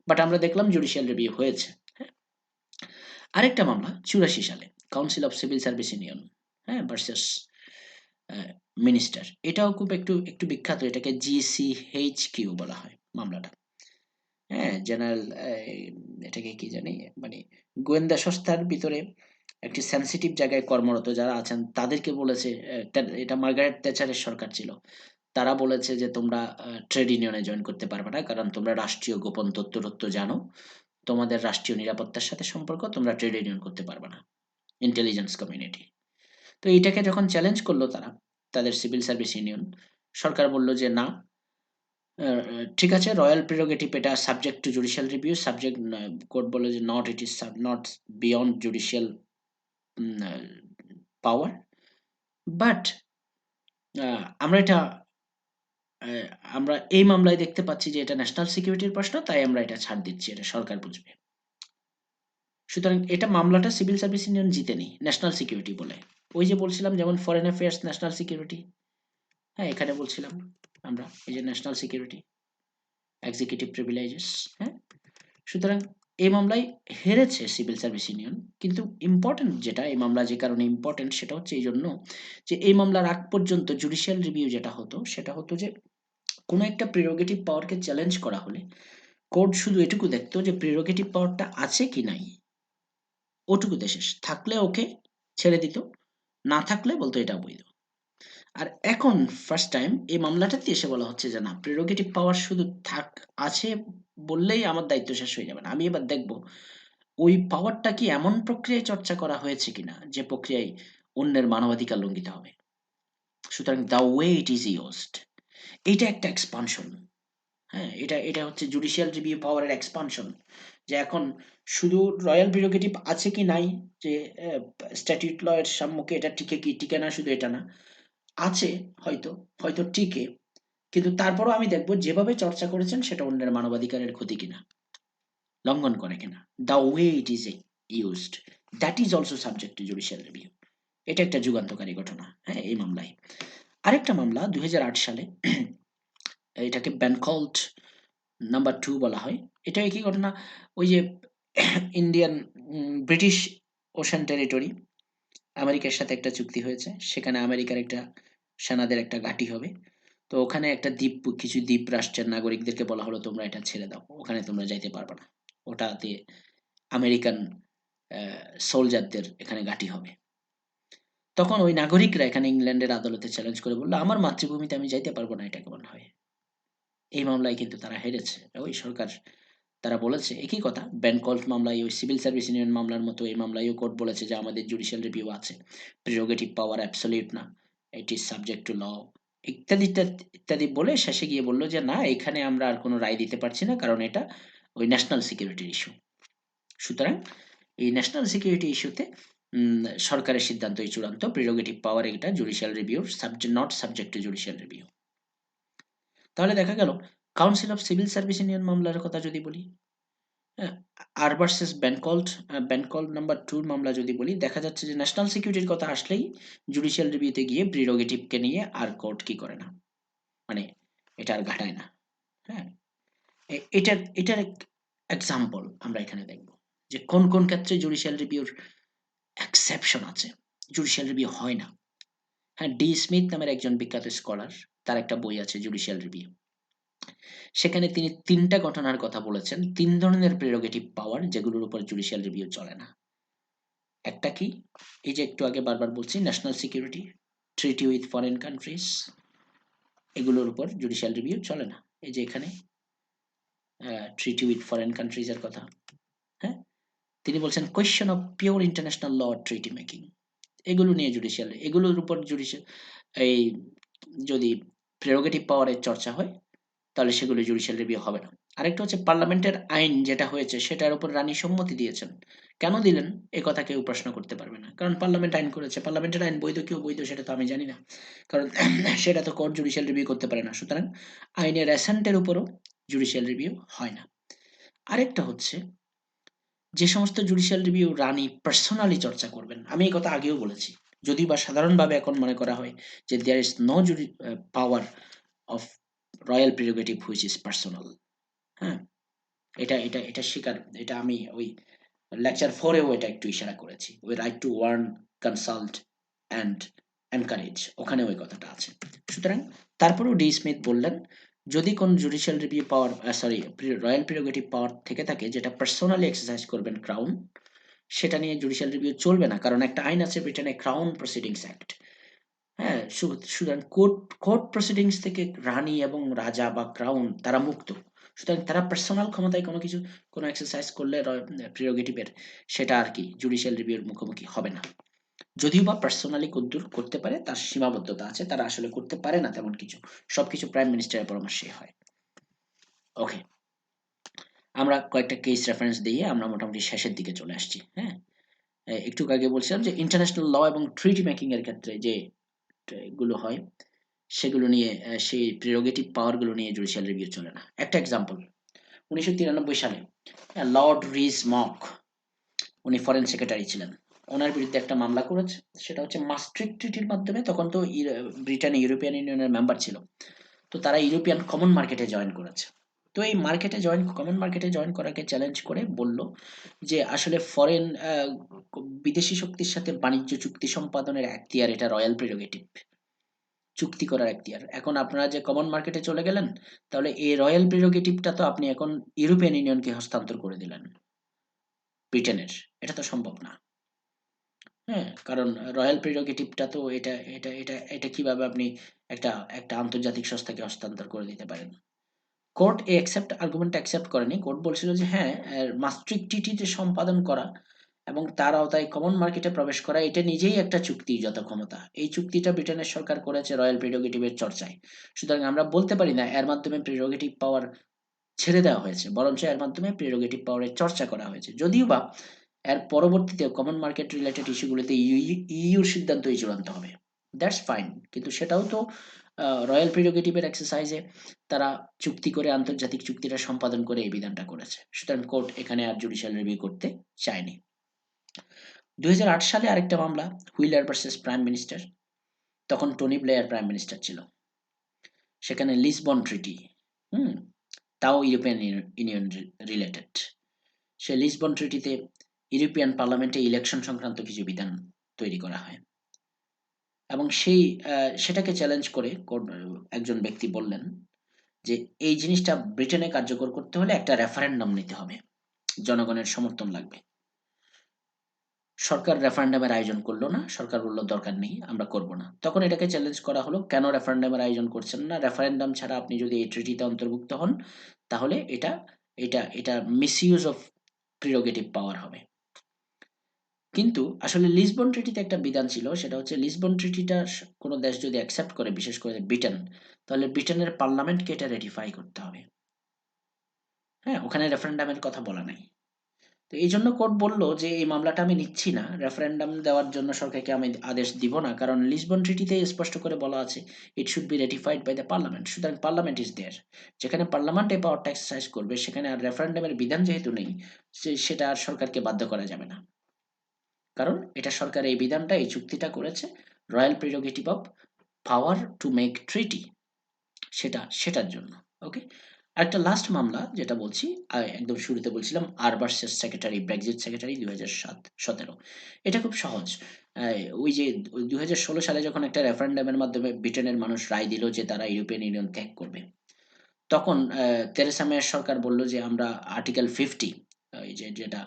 বাট আমরা দেখলাম জুডিশিয়াল রিভিউ হয়েছে। হ্যাঁ, আরেকটা মামলা 84 সালে, council of civil service union, হ্যাঁ, ভার্সেস মিনিস্টার। এটাও খুব একটু একটু বিখ্যাত, এটাকে GCHQ বলা হয় মামলাটা। হ্যাঁ, জেনারেল, এটাকে কি জানি, মানে গোয়েন্দা সংস্থার ভিতরে একটি সেন্সিটিভ জায়গায় কর্মরত যারা আছেন তাদেরকে বলেছে, এটা মার্গারেট থ্যাচারের সরকার ছিল, তারা বলেছে যে তোমরা ট্রেড ইউনিয়নে জয়েন করতে পারবে না, কারণ তোমরা রাষ্ট্রীয় গোপন তথ্য জানো, তোমাদের রাষ্ট্রীয় নিরাপত্তার সাথে সম্পর্ক, তোমরা ট্রেড ইউনিয়ন করতে পারবে না, ইন্টেলিজেন্স কমিউনিটি। তো এইটাকে যখন চ্যালেঞ্জ করলো তারা, তাদের সিভিল সার্ভিস ইউনিয়ন, সরকার বলল যে না, ঠিক আছে, রয়্যাল প্রেরোগেটিভ এটা subject to judicial review, subject, court বলল যে not, it is not beyond judicial power, but আমরা এটা আহ, আমরা এই মামলায় দেখতে পাচ্ছি যে এটা ন্যাশনাল সিকিউরিটির প্রশ্ন, তাই আমরা এটা ছাড় দিচ্ছি, এটা সরকার বুঝবে। সুতরাং এটা মামলাটা সিভিল সার্ভিস ইউনিয়ন জিতেনি, ন্যাশনাল সিকিউরিটি বলে। ওই যে বলছিলাম যেমন ফরেন অ্যাফেয়ার্স ন্যাশনাল সিকিউরিটি, হ্যাঁ এখানে বলছিলাম আমরা এই যে ন্যাশনাল সিকিউরিটি, এক্সিকিউটিভ প্রিভিলেজেস, হ্যাঁ। সুতরাং এই মামলায় হেরেছে সিভিল সার্ভিস ইউনিয়ন, কিন্তু ইম্পর্টেন্ট যেটা, এই মামলা যে কারণে ইম্পর্টেন্ট সেটা হচ্ছে এই জন্য যে এই মামলার আগ পর্যন্ত জুডিশিয়াল রিভিউ যেটা হতো সেটা হতো যে কোনো একটা প্রিরোগেটিভ পাওয়ারকে চ্যালেঞ্জ করা হলে কোর্ট শুধু এটুকু দেখতো যে প্রিরোগেটিভ পাওয়ারটা আছে কি নাই, ওটুকুতে শেষ, থাকলে ওকে ছেড়ে দিত, না থাকলে বলতো এটা বৈধ। আর এখন ফার্স্ট টাইম এই মামলাটাতে এসে বলা হচ্ছে যে না, প্রেরোগেটিভ পাওয়ার শুধু আছে বললেই আমার দায়িত্ব শেষ হয়ে যাবে না, আমি এবার দেখব ওই পাওয়ারটা কি এমন প্রক্রিয়ায় চর্চা করা হয়েছে কিনা যে প্রক্রিয়ায় অন্যের মানবাধিকার লঙ্ঘিত হবে। সুতরাং the way it is used, এইটা একটা এক্সপানশন। হ্যাঁ, এটা এটা হচ্ছে জুডিশিয়াল রিভিউ পাওয়ারের এক্সপানশন, যে এখন শুধু রয়্যাল প্রিরোগেটিভ আছে কি নাই, যে স্ট্যাটিউট ল এর সম্মুখে এটা টিকে কি টিকে না, শুধু এটা না, আছে হয়তো, হয়তো টিকে, কিন্তু তারপরও আমি দেখব যেভাবে চর্চা করেছেন সেটা অন্যের মানবাধিকারের ক্ষতি কিনা, লঙ্ঘন করে কিনা, the way it is used, that is also subject to judicial review. এটা একটা যুগান্তকারী ঘটনা, হ্যাঁ এই মামলায়। আরেকটা মামলা 2008 সালে, এটাকে ব্যানকল্ট নাম্বার 2 বলা হয়। এটা একই ঘটনা, ওই যে ইন্ডিয়ান ব্রিটিশ ওশান টেরিটরি, আমেরিকার সাথে একটা চুক্তি হয়েছে, সেখানে আমেরিকার একটা সেনাদের একটা ঘাঁটি হবে। তো ওখানে একটা দ্বীপ, কিছু দ্বীপ রাষ্ট্রের নাগরিকদেরকে বলা হলো তোমরা এটা ছেড়ে দাও, ওখানে তোমরা যাইতে পারবে না, ওটাতে আমেরিকান সোলজারদের এখানে ঘাঁটি হবে। তখন ওই নাগরিকরা এখানে ইংল্যান্ডের আদালতে চ্যালেঞ্জ করে বললো আমার মাতৃভূমিতে আমি যাইতে পারবো না, এটা কেমন হয়। এই মামলায় কিন্তু তারা হেরেছে, ওই সরকার, তারা বলেছে একই কথা, ব্যানকল্ট মামলায়, ওই সিভিল সার্ভিস ইউনিয়ন মামলার মতো এই মামলায়ও কোর্ট বলেছে যে আমাদের জুডিশিয়াল রিভিউ আছে, প্রিরোগেটিভ পাওয়ার অ্যাবসলিউট না, ইট ইজ সাবজেক্ট টু ল, ইত্যাদি ইত্যাদি ইত্যাদি বলে শেষে গিয়ে বলল যে না, এখানে আমরা আর কোনো রায় দিতে পারছি না, কারণ এটা ওই ন্যাশনাল সিকিউরিটির ইস্যু। সুতরাং এই ন্যাশনাল সিকিউরিটি ইস্যুতে সরকারের সিদ্ধান্তই চূড়ান্ত, প্রিরোগেটিভ পাওয়ার এটা judicial review subject, not subject two judicial review. তাহলে দেখা গেল council of civil service union মামলার কথা যদি বলি, হ্যাঁ, আর ভার্সেস ব্যানকল্ট, ব্যানকল্ট নাম্বার 2 মামলা যদি বলি, দেখা যাচ্ছে যে ন্যাশনাল সিকিউরিটির কথা আসলেই জুডিশিয়াল রিভিউতে গিয়ে প্রিরোগেটিভকে নিয়ে আর কোর্ট কি করে না, মানে এটা আর ঘাটায় না। হ্যাঁ, এটার এক্সাম্পল আমরা এখানে দেখব যে কোন কোন ক্ষেত্রে জুডিশিয়াল রিভিউর এক্সেপশন আছে, জুডিশিয়াল রিভিউ হয় না। হ্যাঁ, ডি স্মিথ নামের একজন বিখ্যাত স্কলার, তার একটা বই আছে জুডিশিয়াল রিভিউ, সেখানে তিনি 3টা ঘটনার কথা বলেছেন, 3 ধরনের প্রেরোগেটিভ পাওয়ার যেগুলোর উপর জুডিশিয়াল রিভিউ চলে না। একটা কি, এই যে একটু আগে বারবার বলছি national security, treaty with foreign countries, এগুলোর উপর জুডিশিয়াল রিভিউ চলে না। এই যে এখানে ট্রিটি উইথ ফরেন কান্ট্রিজ এর কথা, হ্যাঁ, তিনি বলছেন question of pure international law treaty making, এগুলো নিয়ে জুডিশিয়াল, এগুলোর উপর জুডিশিয়াল, এই যদি প্রেরোগেটিভ পাওয়ারের চর্চা হয় তাহলে সেগুলো জুডিশিয়াল রিভিউ হবে না। আরেকটা হচ্ছে পার্লামেন্টের আইন যেটা হয়েছে সেটার উপর রানী সম্মতি দিয়েছেন, কেন দিলেন এ কথা কেউ প্রশ্ন করতে পারবে না, কারণ পার্লামেন্ট আইন করেছে, পার্লামেন্টের আইন বৈধ কেউ বৈধ সেটা তো আমি জানি না, কারণ সেটা তো কোর্ট জুডিশিয়াল রিভিউ করতে পারে না। সুতরাং আইনের অ্যাসেন্টের উপরও জুডিশিয়াল রিভিউ হয় না। আরেকটা হচ্ছে যে সমস্ত জুডিশিয়াল রিভিউ রানী পার্সোনালি চর্চা করবেন, আমি এই কথা আগেও বলেছি, যদি বা সাধারণভাবে এখন মনে করা হয় যে there is no power of royal prerogative which is personal. হ্যাঁ, এটা স্বীকার, এটা আমি ওই লেকচার 4-এও এটা একটু ইশারা করেছি, ওই right to warn, consult and encourage, ওখানে ওই কথাটা আছে। সুতরাং তারপরেও ডি স্মিথ বললেন যদি কোন জুডিশিয়াল রিভিউ পাওয়ার, সরি, রয়্যাল প্রিরোগেটিভ পাওয়ার থেকে থাকে যেটা পার্সোনালি এক্সারসাইজ করবেন ক্রাউন, সেটা নিয়ে জুডিশিয়াল রিভিউ চলবে না, কারণ একটা আইন আছে ব্রিটেনে, ক্রাউন প্রসিডিংস অ্যাক্ট, হ্যাঁ, সুতরাং কোর্ট প্রসিডিংস থেকে রানী এবং রাজা বা ক্রাউন তারা মুক্ত। সুতরাং তারা পার্সোনাল ক্ষমতায় কোনো এক্সারসাইজ করলে প্রিরোগেটিভের, সেটা আর কি জুডিশিয়াল রিভিউর মুখোমুখি হবে না। যদিও বা পার্সোনালি কদ্দুর করতে পারে তার সীমাবদ্ধতা আছে, তারা আসলে করতে পারে না তেমন কিছু, সবকিছু প্রাইম মিনিস্টারের পরামর্শে হয়। ওকে, আমরা কয়েকটা কেস রেফারেন্স দিয়ে আমরা মোটামুটি শেষের দিকে চলে আসছি। হ্যাঁ, একটু আগে বলছিলাম যে ইন্টারন্যাশনাল ল এবং ট্রিটি মেকিং এর ক্ষেত্রে যে গুলো হয় সেগুলো নিয়ে সেই প্রেরোগেটিভ পাওয়ার গুলো নিয়ে জুডিশিয়াল রিভিউ চলে না। একটা এক্সাম্পল, 1993 সালে লর্ড রিজ মক, উনি ফরেন সেক্রেটারি ছিলেন, ওনার বিরুদ্ধে একটা মামলা করেছে। সেটা হচ্ছে মাস্ট্রিক্ট ট্রিটির মাধ্যমে, তখন তো ব্রিটেন ইউরোপিয়ান ইউনিয়নের মেম্বার ছিল, তো তারা ইউরোপিয়ান কমন মার্কেটে জয়েন করেছে। তো এই কমন মার্কেটে জয়েন করাকে চ্যালেঞ্জ করে বলল যে আসলে বিদেশি শক্তির সাথে বাণিজ্য চুক্তি সম্পাদনের এখতিয়ার এটা রয়্যাল প্রেরোগেটিভ, চুক্তি করার এখতিয়ার। এখন আপনারা যে কমন মার্কেটে চলে গেলেন, তাহলে এই রয়্যাল প্রেরোগেটিভটা তো আপনি এখন ইউরোপিয়ান ইউনিয়নকে হস্তান্তর করে দিলেন, ব্রিটেনের। এটা তো সম্ভব না। হ্যাঁ, কারণ রয়্যাল প্রেরোগেটিভটা তো এটা কিভাবে আপনি একটা একটা আন্তর্জাতিক সংস্থাকে হস্তান্তর করে দিতে পারেন? কোর্ট এই আর্গুমেন্ট অ্যাকসেপ্ট করেনি। কোর্ট বলছিল যে হ্যাঁ, মাস্ট্রিক্ট ট্রিটি সম্পাদন করা এবং তার আওতায় কমন মার্কেটে প্রবেশ করা এটা নিজেই একটা চুক্তিগত ক্ষমতা। এই চুক্তিটা ব্রিটেনের সরকার করেছে রয়্যাল প্রেরোগেটিভের চর্চায়। সুতরাং আমরা বলতে পারি না এর মাধ্যমে প্রেরোগেটিভ পাওয়ার ছেড়ে দেওয়া হয়েছে, বরঞ্চ এর মাধ্যমে প্রেরোগেটিভ পাওয়ারের চর্চা করা হয়েছে। যদিও বা এর পরবর্তীতে কমন মার্কেট রিলেটেড ইস্যুগুলোতে ইইউর সিদ্ধান্তই চূড়ান্ত হবে। That's fine. কিন্তু সেটাও তো রয়্যাল প্রেরোগেটিভের এক্সারসাইজে তারা চুক্তি করে, আন্তর্জাতিক চুক্তিটা সম্পাদন করে এই বিধানটা করেছে। সুতরাং কোর্ট এখানে আর জুডিশিয়াল রিভিউ করতে চায়নি। 2008 সালে আরেকটা মামলা, হুইলার ভার্সেস প্রাইম মিনিস্টার। তখন টনি ব্লেয়ার প্রাইম মিনিস্টার ছিল। সেখানে লিসবন ট্রিটি, হুম, তাও ইউরোপিয়ান ইউনিয়ন রিলেটেড। সে লিসবন ট্রিটিতে ইউরোপিয়ান পার্লামেন্টে ইলেকশন সংক্রান্ত কিছু বিধান তৈরি করা হয় এবং সেটাকে চ্যালেঞ্জ করে একজন ব্যক্তি বললেন যে এই জিনিসটা ব্রিটেনে কার্যকর করতে হলে একটা রেফারেন্ডাম নিতে হবে, জনগণের সমর্থন লাগবে। সরকার রেফারেন্ডামের আয়োজন করলো না, সরকার বলল দরকার নেই, আমরা করব না। তখন এটাকে চ্যালেঞ্জ করা হলো, কেন রেফারেন্ডামের আয়োজন করছেন না? রেফারেন্ডাম ছাড়া আপনি যদি এই ট্রিটিতে অন্তর্ভুক্ত হন, তাহলে এটা মিসইউজ অফ প্রিরোগেটিভ পাওয়ার হবে। কিন্তু আসলে লিসবন ট্রিটিতে একটা বিধান ছিল, সেটা হচ্ছে লিসবন ট্রিটিটা কোনো দেশ যদি অ্যাকসেপ্ট করে, বিশেষ করে ব্রিটেন, তাহলে ব্রিটেনের পার্লামেন্টকে এটা রেটিফাই করতে হবে। হ্যাঁ, ওখানে রেফারেন্ডামের কথা বলা নাই। তো এই জন্য কোর্ট বলল যে এই মামলাটা আমি নিচ্ছি না, রেফারেন্ডাম দেওয়ার জন্য সরকারকে আমি আদেশ দিব না, কারণ লিসবন ট্রিটিতে স্পষ্ট করে বলা আছে it should be ratified by the parliament. সুতরাং পার্লামেন্ট ইজ দেয়ার, যেখানে পার্লামেন্ট এই পাওয়ারটা এক্সারসাইজ করবে, সেখানে আর রেফারেন্ডামের বিধান যেহেতু নেই, সেটা আর সরকারকে বাধ্য করা যাবে না। কারণ এটা সরকার এই বিধানটা, এই চুক্তিটা করেছে royal prerogative of power to make treaty, সেটার জন্য। ওকে, আরেকটা লাস্ট মামলা যেটা বলছি, একদম শুরুতে বলছিলাম ভার্সেস সেক্রেটারি, ব্রেক্সিট সেক্রেটারি 2017। এটা খুব সহজ। ওই যে 2016 সালে যখন একটা রেফারেন্ডামের মাধ্যমে ব্রিটেনের মানুষ রায় দিল যে তারা ইউরোপিয়ান ইউনিয়ন ত্যাগ করবে, তখন তেরেসা মেয়ের সরকার বলল যে আমরা আর্টিকেল 50, এই যেটা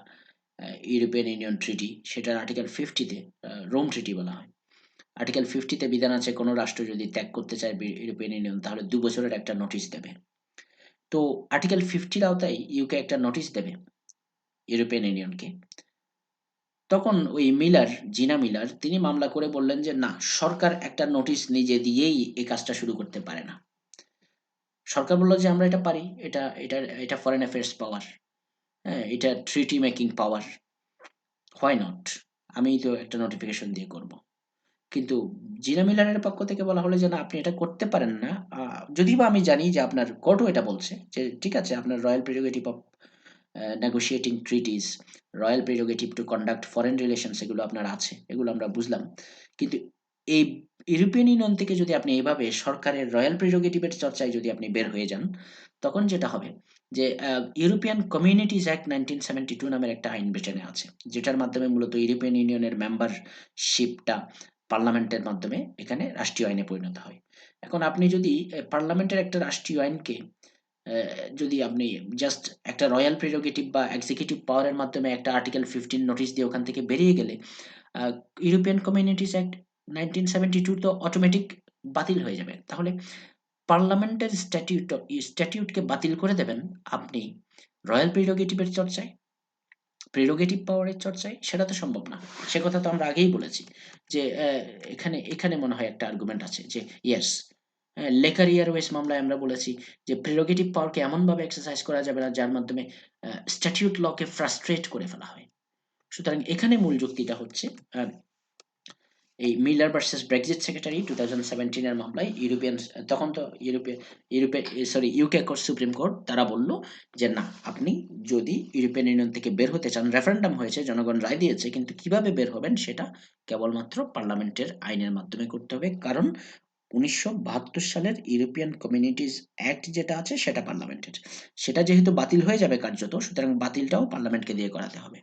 ইউরোপিয়ান ইউনিয়ন ট্রিটি, সেটার আর্টিকেল 50-তে, রোম ট্রিটি বলা হয়, আর্টিকেল 50-তে বিধান আছে কোনো রাষ্ট্র যদি ত্যাগ করতে চায় ইউরোপিয়ান ইউনিয়ন, তাহলে 2 বছরের একটা নোটিশ দেবে। তো আর্টিকেল 50-র আওতায় ইউকে একটা নোটিশ দেবে ইউরোপিয়ান ইউনিয়নকে। তখন ওই জিনা মিলার, তিনি মামলা করে বললেন যে না, সরকার একটা নোটিশ নিজে দিয়েই এই কাজটা শুরু করতে পারে না। সরকার বলল যে আমরা এটা পারি, এটা ফরেন অ্যাফেয়ার্স পাওয়ার, হ্যাঁ, এটা ট্রিটি মেকিং পাওয়ার, হোয়াই নট, আমি তো একটা নোটিফিকেশন দিয়ে করব। কিন্তু জিনা মিলারের পক্ষ থেকে বলা হলো যে না, আপনি এটা করতে পারেন না। যদিও বা আমি জানি যে আপনার কোর্টও এটা বলছে যে ঠিক আছে, আপনার royal prerogative of negotiating treaties, royal prerogative to conduct foreign relations, এগুলো আপনার আছে, এগুলো আমরা বুঝলাম। কিন্তু এই ইউরোপিয়ান ইউনিয়ন থেকে যদি আপনি এইভাবে সরকারের রয়্যাল প্রেরোগেটিভের চর্চায় যদি আপনি বের হয়ে যান, তখন যেটা হবে যে ইউরোপিয়ান কমিউনিটিজ অ্যাক্ট 1972 নামের একটা আইন ব্রিটেনে আছে, যেটার মাধ্যমে মূলত ইউরোপিয়ান ইউনিয়নের মেম্বারশিপটা পার্লামেন্টের মাধ্যমে এখানে রাষ্ট্রীয় আইনে পরিণত হয়। এখন আপনি যদি পার্লামেন্টের একটা রাষ্ট্রীয় আইনকে যদি আপনি জাস্ট একটা রয়্যাল প্রেরোগেটিভ বা এক্সিকিউটিভ পাওয়ারের মাধ্যমে একটা আর্টিকেল 15 নোটিশ দিয়ে ওখান থেকে বেরিয়ে গেলে, ইউরোপিয়ান কমিউনিটিস অ্যাক্ট 1972 তো অটোমেটিক বাতিল হয়ে যাবে। তাহলে পার্লামেন্টের স্ট্যাটিউটকে বাতিল করে দেবেন আপনি রয়্যাল প্রিরোগেটিভের চর্চায়, প্রিরোগেটিভ পাওয়ারের চর্চায়? সেটা তো সম্ভব না। সে কথা তো আমরা আগেই বলেছি যে এখানে এখানে মনে হয় একটা আর্গুমেন্ট আছে যে ইয়েস, লেকার এয়ারওয়েজ মামলায় আমরা বলেছি যে প্রিরোগেটিভ পাওয়ারকে এমনভাবে এক্সারসাইজ করা যাবে না যার মাধ্যমে স্ট্যাটিউট লকে ফ্রাস্ট্রেট করে ফেলা হয়। সুতরাং এখানে মূল যুক্তিটা হচ্ছে এই মিলার ভার্সেস ব্রেক্সিট সেক্রেটারি 2017 এর মামলায় ইউরোপিয়ান, তখন তো ইউরোপে sorry UK court, supreme court তারা বলল যে না, আপনি যদি ইউরোপিয়ান ইউনিয়ন থেকে বের হতে চান, রেফারেন্ডাম হয়েছে, জনগণ রায় দিয়েছে, কিন্তু কিভাবে বের হবেন সেটা কেবলমাত্র পার্লামেন্টের আইনের মাধ্যমে করতে হবে। কারণ 1972 সালের ইউরোপিয়ান কমিউনিটিজ অ্যাক্ট যেটা আছে সেটা পার্লামেন্টের, সেটা যেহেতু বাতিল হয়ে যাবে কার্যত, সুতরাং বাতিলটাও পার্লামেন্টকে দিয়ে করাতে হবে।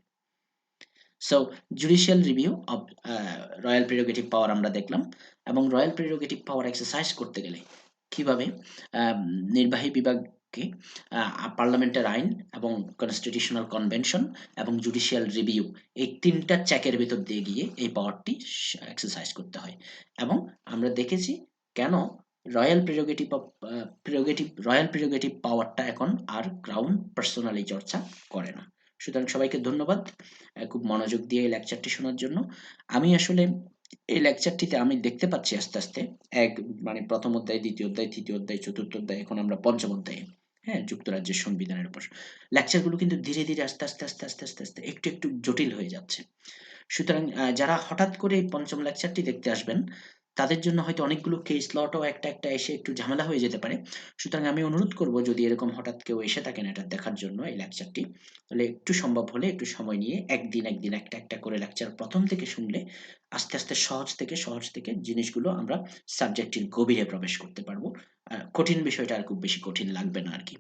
So judicial review of royal prerogative power আমরা দেখলাম, এবং রয়্যাল প্রিরোগেটিভ পাওয়ার এক্সারসাইজ করতে গেলে কিভাবে নির্বাহী বিভাগকে পার্লামেন্টের আইন এবং কনস্টিটিউশনাল কনভেনশন এবং জুডিশিয়াল রিভিউ, এই তিনটা চেকের ভিতর দিয়ে গিয়ে এই পাওয়ারটি এক্সারসাইজ করতে হয়। এবং আমরা দেখেছি কেন রয়্যাল প্রিরোগেটিভ পাওয়ারটা এখন আর ক্রাউন পার্সোনালি চর্চা করে না। সুতরাং সবাইকে ধন্যবাদ খুব মনোযোগ দিয়ে এই লেকচারটি শোনার জন্য। আমি আসলে এই লেকচারটিতে আমি দেখতে পাচ্ছি আস্তে আস্তে এক মানে প্রথম অধ্যায়, দ্বিতীয় অধ্যায়, তৃতীয় অধ্যায়, চতুর্থ অধ্যায়, এখন আমরা পঞ্চম অধ্যায়ে, হ্যাঁ, যুক্তরাজ্যের সংবিধানের উপর লেকচারগুলো কিন্তু ধীরে ধীরে আস্তে আস্তে আস্তে আস্তে আস্তে আস্তে একটু একটু জটিল হয়ে যাচ্ছে। সুতরাং যারা হঠাৎ করে এই পঞ্চম লেকচারটি দেখতে আসবেন, তাদের জন্য হয়তো অনেকগুলো কেস লটও একটা একটা এসে একটু ঝামেলা হয়ে যেতে পারে। সুতরাং আমি অনুরোধ করব, যদি এরকম হঠাৎ কেউ এসে থাকেন এটা দেখার জন্য এই লেকচারটি, তাহলে একটু সম্ভব হলে একটু সময় নিয়ে একদিন একদিন একটা একটা করে লেকচার প্রথম থেকে শুনলে আস্তে আস্তে সহজ থেকে জিনিসগুলো আমরা সাবজেক্টের গভীরে প্রবেশ করতে পারবো। কঠিন বিষয়টা আর খুব বেশি কঠিন লাগবে না আর কি।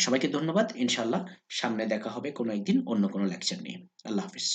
সবাইকে ধন্যবাদ। ইনশাল্লাহ সামনে দেখা হবে কোনো একদিন অন্য কোনো লেকচার নিয়ে। আল্লাহ হাফিজ।